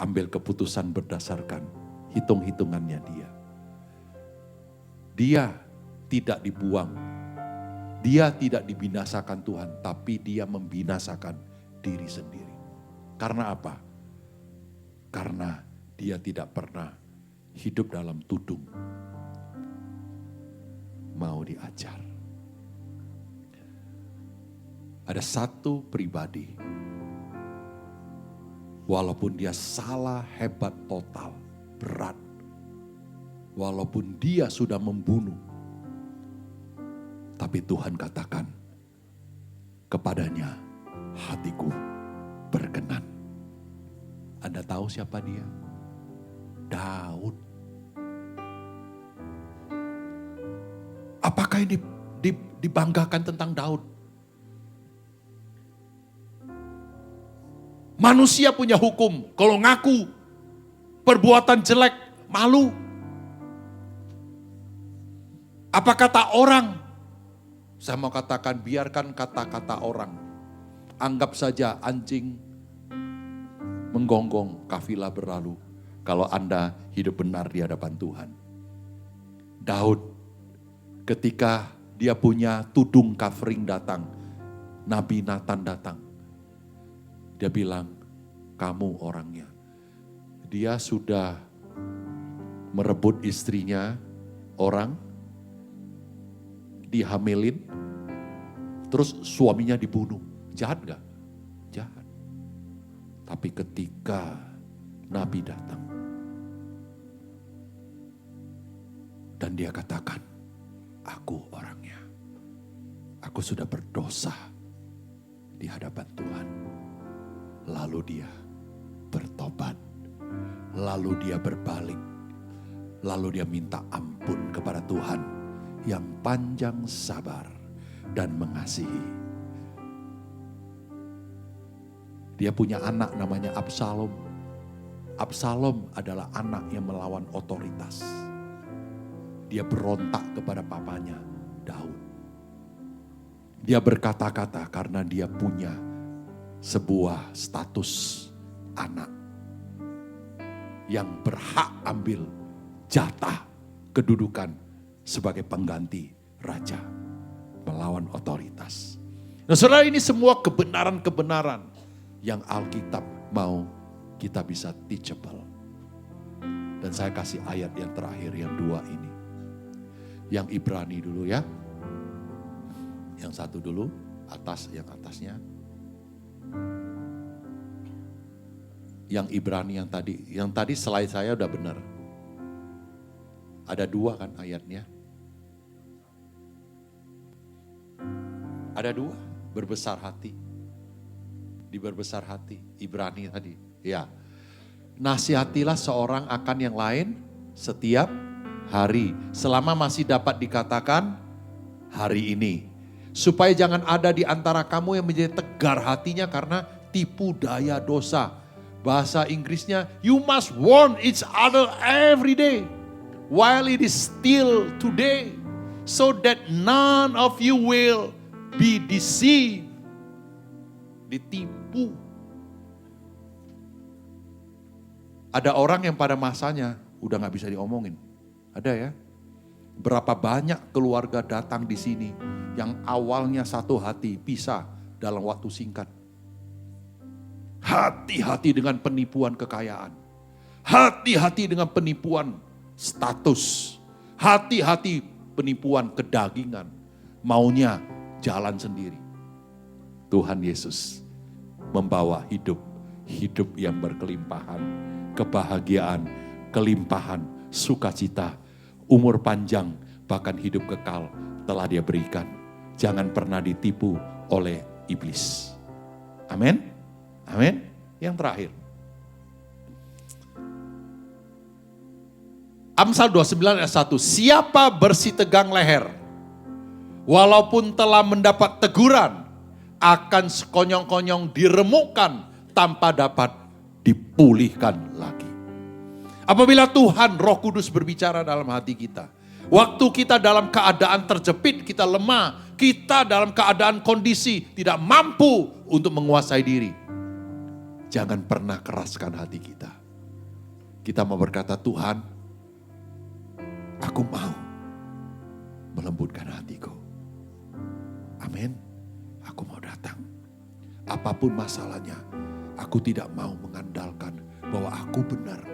Speaker 2: ambil keputusan berdasarkan hitung-hitungannya dia. Dia tidak dibuang. Dia tidak dibinasakan Tuhan, tapi dia membinasakan diri sendiri. Karena apa? Karena dia tidak pernah hidup dalam tudung. Mau diajar. Ada satu pribadi, walaupun dia salah hebat total, berat. Walaupun dia sudah membunuh, tapi Tuhan katakan kepadanya, hatiku berkenan. Anda tahu siapa dia? Daud. Apakah ini dibanggakan tentang Daud? Manusia punya hukum, kalau ngaku perbuatan jelek, malu. Apa kata orang? Saya mau katakan, biarkan kata-kata orang. Anggap saja anjing menggonggong, kafilah berlalu. Kalau Anda hidup benar di hadapan Tuhan. Daud, ketika dia punya tudung kafring datang, Nabi Nathan datang. Dia bilang, kamu orangnya. Dia sudah merebut istrinya orang, dihamilin, terus suaminya dibunuh. Jahat gak? Jahat. Tapi ketika Nabi datang, dan dia katakan, aku orangnya. Aku sudah berdosa di hadapan Tuhan. Lalu dia bertobat. Lalu dia berbalik. Lalu dia minta ampun kepada Tuhan yang panjang sabar dan mengasihi. Dia punya anak namanya Absalom. Absalom adalah anak yang melawan otoritas. Dia berontak kepada papanya, Daud. Dia berkata-kata karena dia punya sebuah status anak yang berhak ambil jatah kedudukan sebagai pengganti raja, melawan otoritas. Nah saudara, ini semua kebenaran-kebenaran yang Alkitab mau kita bisa teachable. Dan saya kasih ayat yang terakhir, yang 2 ini. Yang Ibrani dulu ya. Yang satu dulu, yang atasnya. Yang Ibrani yang tadi slide saya udah benar. Ada 2 kan ayatnya. Ada 2, berbesar hati. Di berbesar hati, Ibrani tadi. Ya, nasihatilah seorang akan yang lain setiap hari. Selama masih dapat dikatakan hari ini. Supaya jangan ada di antara kamu yang menjadi tegar hatinya karena tipu daya dosa. Bahasa Inggrisnya, you must warn each other every day. While it is still today. So that none of you will be deceived. Ditipu. Ada orang yang pada masanya udah gak bisa diomongin. Ada ya. Berapa banyak keluarga datang di sini yang awalnya satu hati pisah dalam waktu singkat. Hati-hati dengan penipuan kekayaan. Hati-hati dengan penipuan status. Hati-hati penipuan kedagingan. Maunya jalan sendiri. Tuhan Yesus membawa hidup yang berkelimpahan, kebahagiaan, kelimpahan, sukacita, umur panjang, bahkan hidup kekal telah Dia berikan. Jangan pernah ditipu oleh iblis. Amin. Amin. Yang terakhir. Amsal 29 ayat 1. Siapa bersih tegang leher, walaupun telah mendapat teguran, akan sekonyong-konyong diremukkan tanpa dapat dipulihkan lagi. Apabila Tuhan Roh Kudus berbicara dalam hati kita, waktu kita dalam keadaan terjepit, kita lemah, kita dalam keadaan kondisi tidak mampu untuk menguasai diri, jangan pernah keraskan hati kita. Kita mau berkata, Tuhan, aku mau melembutkan hatiku. Amin. Aku mau datang. Apapun masalahnya, aku tidak mau mengandalkan bahwa aku benar.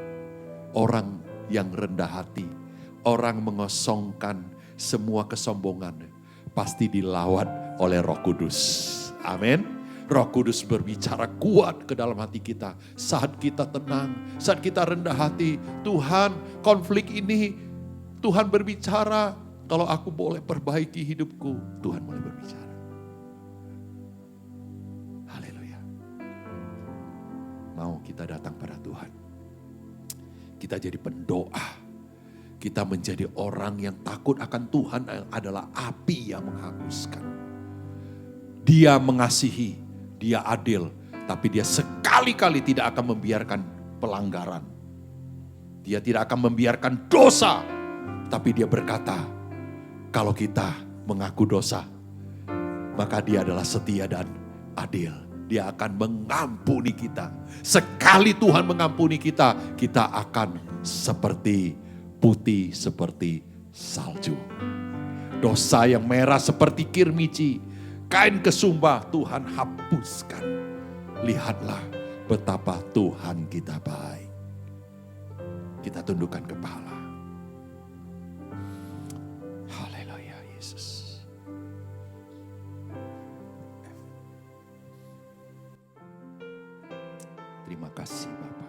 Speaker 2: Orang yang rendah hati, orang mengosongkan semua kesombongan, pasti dilawat oleh Roh Kudus. Amin. Roh Kudus berbicara kuat ke dalam hati kita. Saat kita tenang, saat kita rendah hati, Tuhan, konflik ini, Tuhan berbicara, kalau aku boleh perbaiki hidupku, Tuhan mulai berbicara. Haleluya. Mau kita datang pada Tuhan. Kita jadi pendoa. Kita menjadi orang yang takut akan Tuhan yang adalah api yang menghanguskan. Dia mengasihi, Dia adil, tapi Dia sekali-kali tidak akan membiarkan pelanggaran. Dia tidak akan membiarkan dosa. Tapi Dia berkata, kalau kita mengaku dosa, maka Dia adalah setia dan adil. Dia akan mengampuni kita. Sekali Tuhan mengampuni kita, kita akan seperti putih seperti salju. Dosa yang merah seperti kirmizi, kain kesumba Tuhan hapuskan. Lihatlah betapa Tuhan kita baik. Kita tundukkan kepala. Terima kasih Bapa.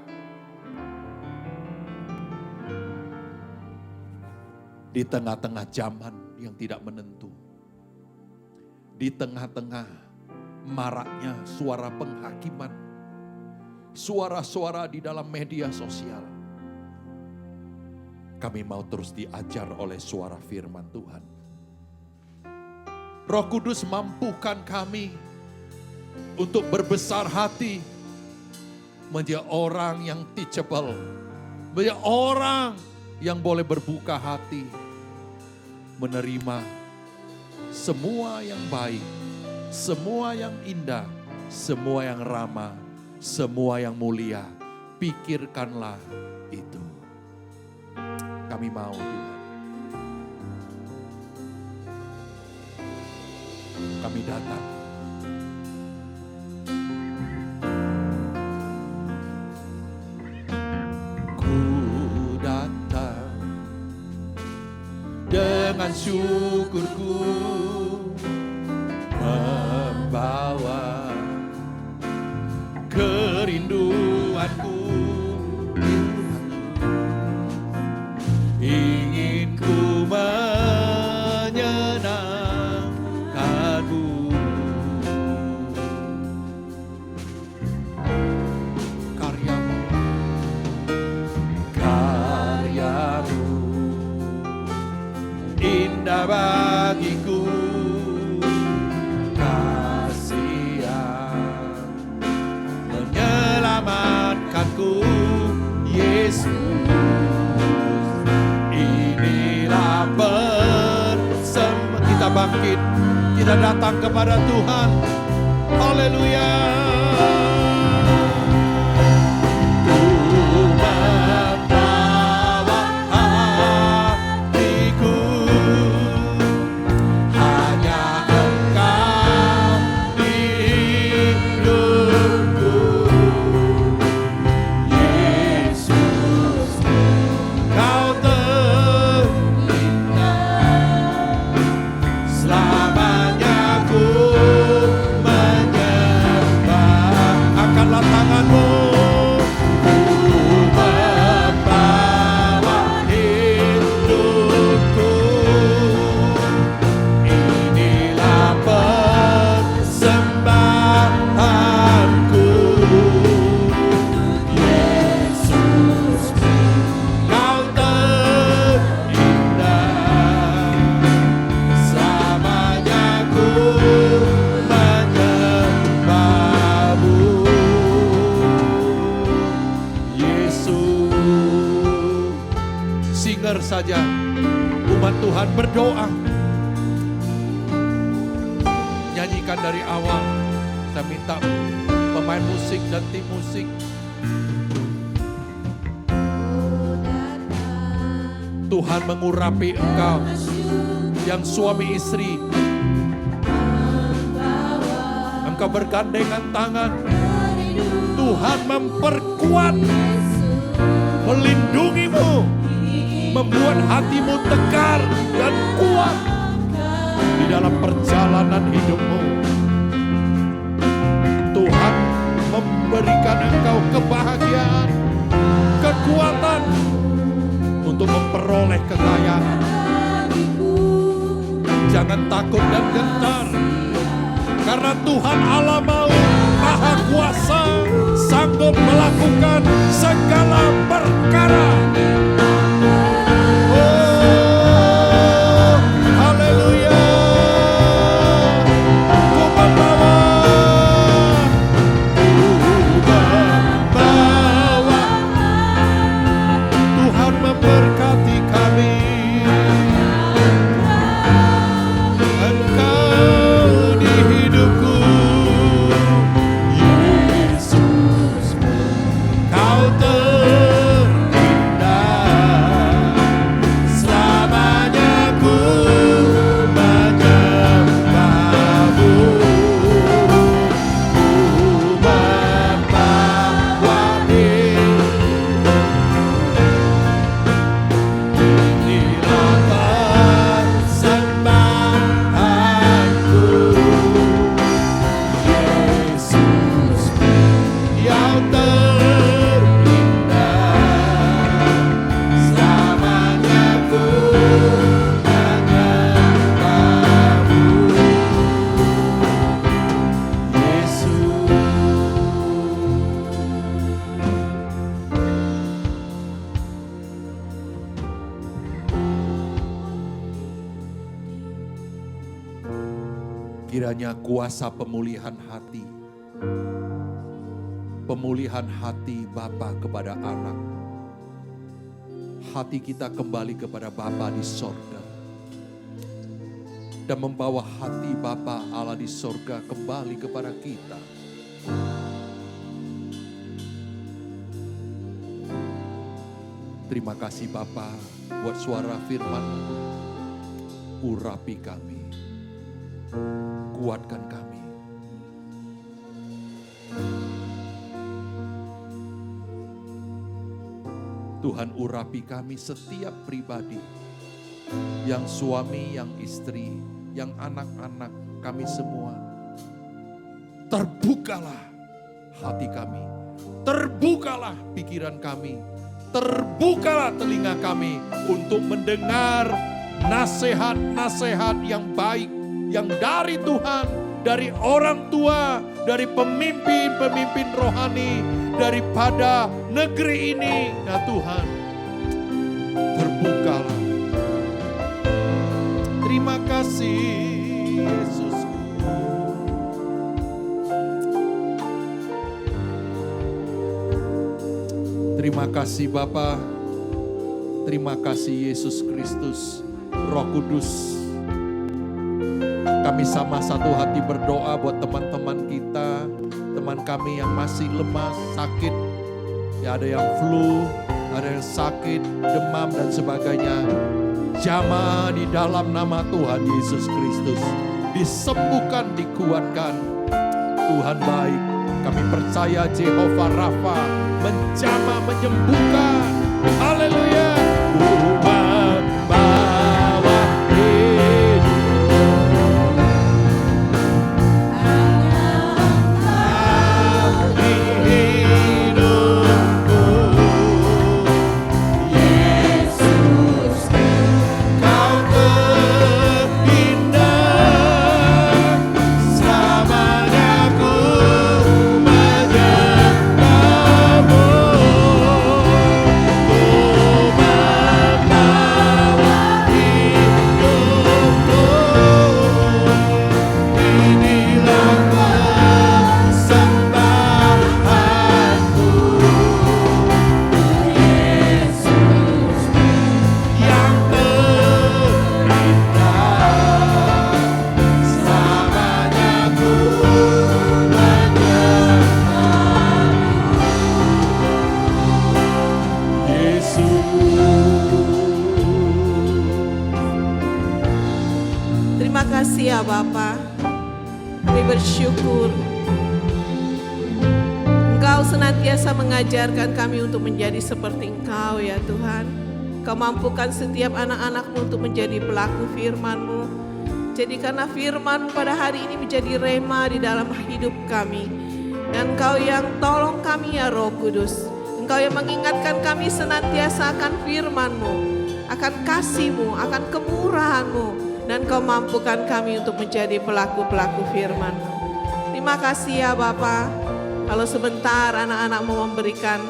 Speaker 2: Di tengah-tengah zaman yang tidak menentu, di tengah-tengah maraknya suara penghakiman, suara-suara di dalam media sosial, kami mau terus diajar oleh suara firman Tuhan. Roh Kudus mampukan kami untuk berbesar hati, menjadi orang yang teachable, menjadi orang yang boleh berbuka hati, menerima semua yang baik, semua yang indah, semua yang ramah, semua yang mulia. Pikirkanlah itu. Kami mau Tuhan. Kami datang. Dengan syukurku membawa kerinduanku, ingin ku menyenangkanmu. Karyamu indah bagiku, kasih yang menyelamatkanku, Yesus. Inilah bersama kita bangkit, kita datang kepada Tuhan. Haleluya.
Speaker 3: Selamanya ku menyanyi.
Speaker 2: singer saja. Umat Tuhan berdoa. Nyanyikan dari awal. Saya minta pemain musik dan tim musik. Tuhan mengurapi engkau yang suami istri. Engkau bergandengan tangan. Tuhan memperkuat, melindungimu, membuat hatimu tegar dan kuat di dalam perjalanan hidupmu. Tuhan memberikan engkau kebahagiaan, kekuatan untuk memperoleh kekayaan. Jangan takut dan gentar, karena Tuhan Allah mau Maha Kuasa, sanggup melakukan segala perkara. Oh, haleluya. Ku membawa Tuhan memberkati kami. Engkau di hidupku, Yesus, kau terindah. Selamanya ku menyembahmu. Ku membawa inilah persembahanku. Yesus, yang terindah. Selamanya ku menyembahmu. Yesus. Kiranya kuasa pemulihan hati Bapa kepada anak, hati kita kembali kepada Bapa di sorga, dan membawa hati Bapa Allah di sorga kembali kepada kita. Terima kasih Bapa buat suara firman. Urapi kami, kuatkan kami. Tuhan, urapi kami setiap pribadi, yang suami, yang istri, yang anak-anak, kami semua. Terbukalah hati kami, terbukalah pikiran kami, terbukalah telinga kami untuk mendengar nasihat-nasihat yang baik, yang dari Tuhan, dari orang tua, dari pemimpin-pemimpin rohani, daripada negeri ini. Ya Tuhan, terbukalah. Terima kasih Yesus. Terima kasih Bapa. Terima kasih Yesus Kristus, Roh Kudus. Kami sama satu hati berdoa buat teman-teman kita, teman kami yang masih lemas, sakit. Ya, ada yang flu, ada yang sakit, demam dan sebagainya. Jamaah di dalam nama Tuhan Yesus Kristus disembuhkan, dikuatkan. Tuhan baik. Kami percaya Jehovah Rafa menjamah, menyembuhkan. Haleluya.
Speaker 1: kasih ya Bapa. Kami bersyukur Engkau senantiasa mengajarkan kami untuk menjadi seperti Engkau ya Tuhan. Kau mampukan setiap anak-anak-Mu untuk menjadi pelaku firman-Mu. Jadikanlah firman-Mu pada hari ini menjadi rema di dalam hidup kami. Dan Engkau yang tolong kami ya Roh Kudus. Engkau yang mengingatkan kami senantiasa akan firman-Mu, akan kasih-Mu, akan kemurahan-Mu. Dan Kau mampukan kami untuk menjadi pelaku-pelaku firman-Mu. Terima kasih ya Bapa. Kalau sebentar anak-anak-Mu memberikan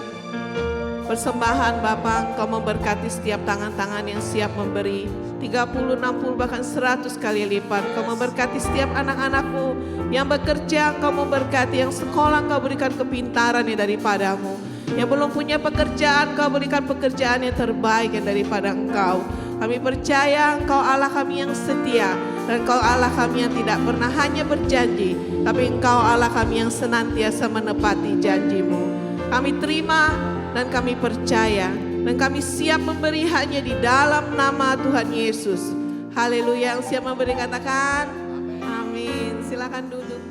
Speaker 1: persembahan Bapa, Engkau memberkati setiap tangan-tangan yang siap memberi 30, 60, bahkan 100 kali lipat. Engkau memberkati setiap anak-anak-Mu yang bekerja, Engkau memberkati yang sekolah, Engkau berikan kepintaran yang daripada-Mu. Yang belum punya pekerjaan, Engkau berikan pekerjaan yang terbaik yang daripada Engkau. Kami percaya Engkau Allah kami yang setia, dan Engkau Allah kami yang tidak pernah hanya berjanji, tapi Engkau Allah kami yang senantiasa menepati janji-Mu. Kami terima dan kami percaya, dan kami siap memberi hanya di dalam nama Tuhan Yesus. Haleluya. Yang siap memberi katakan amin. Silakan duduk.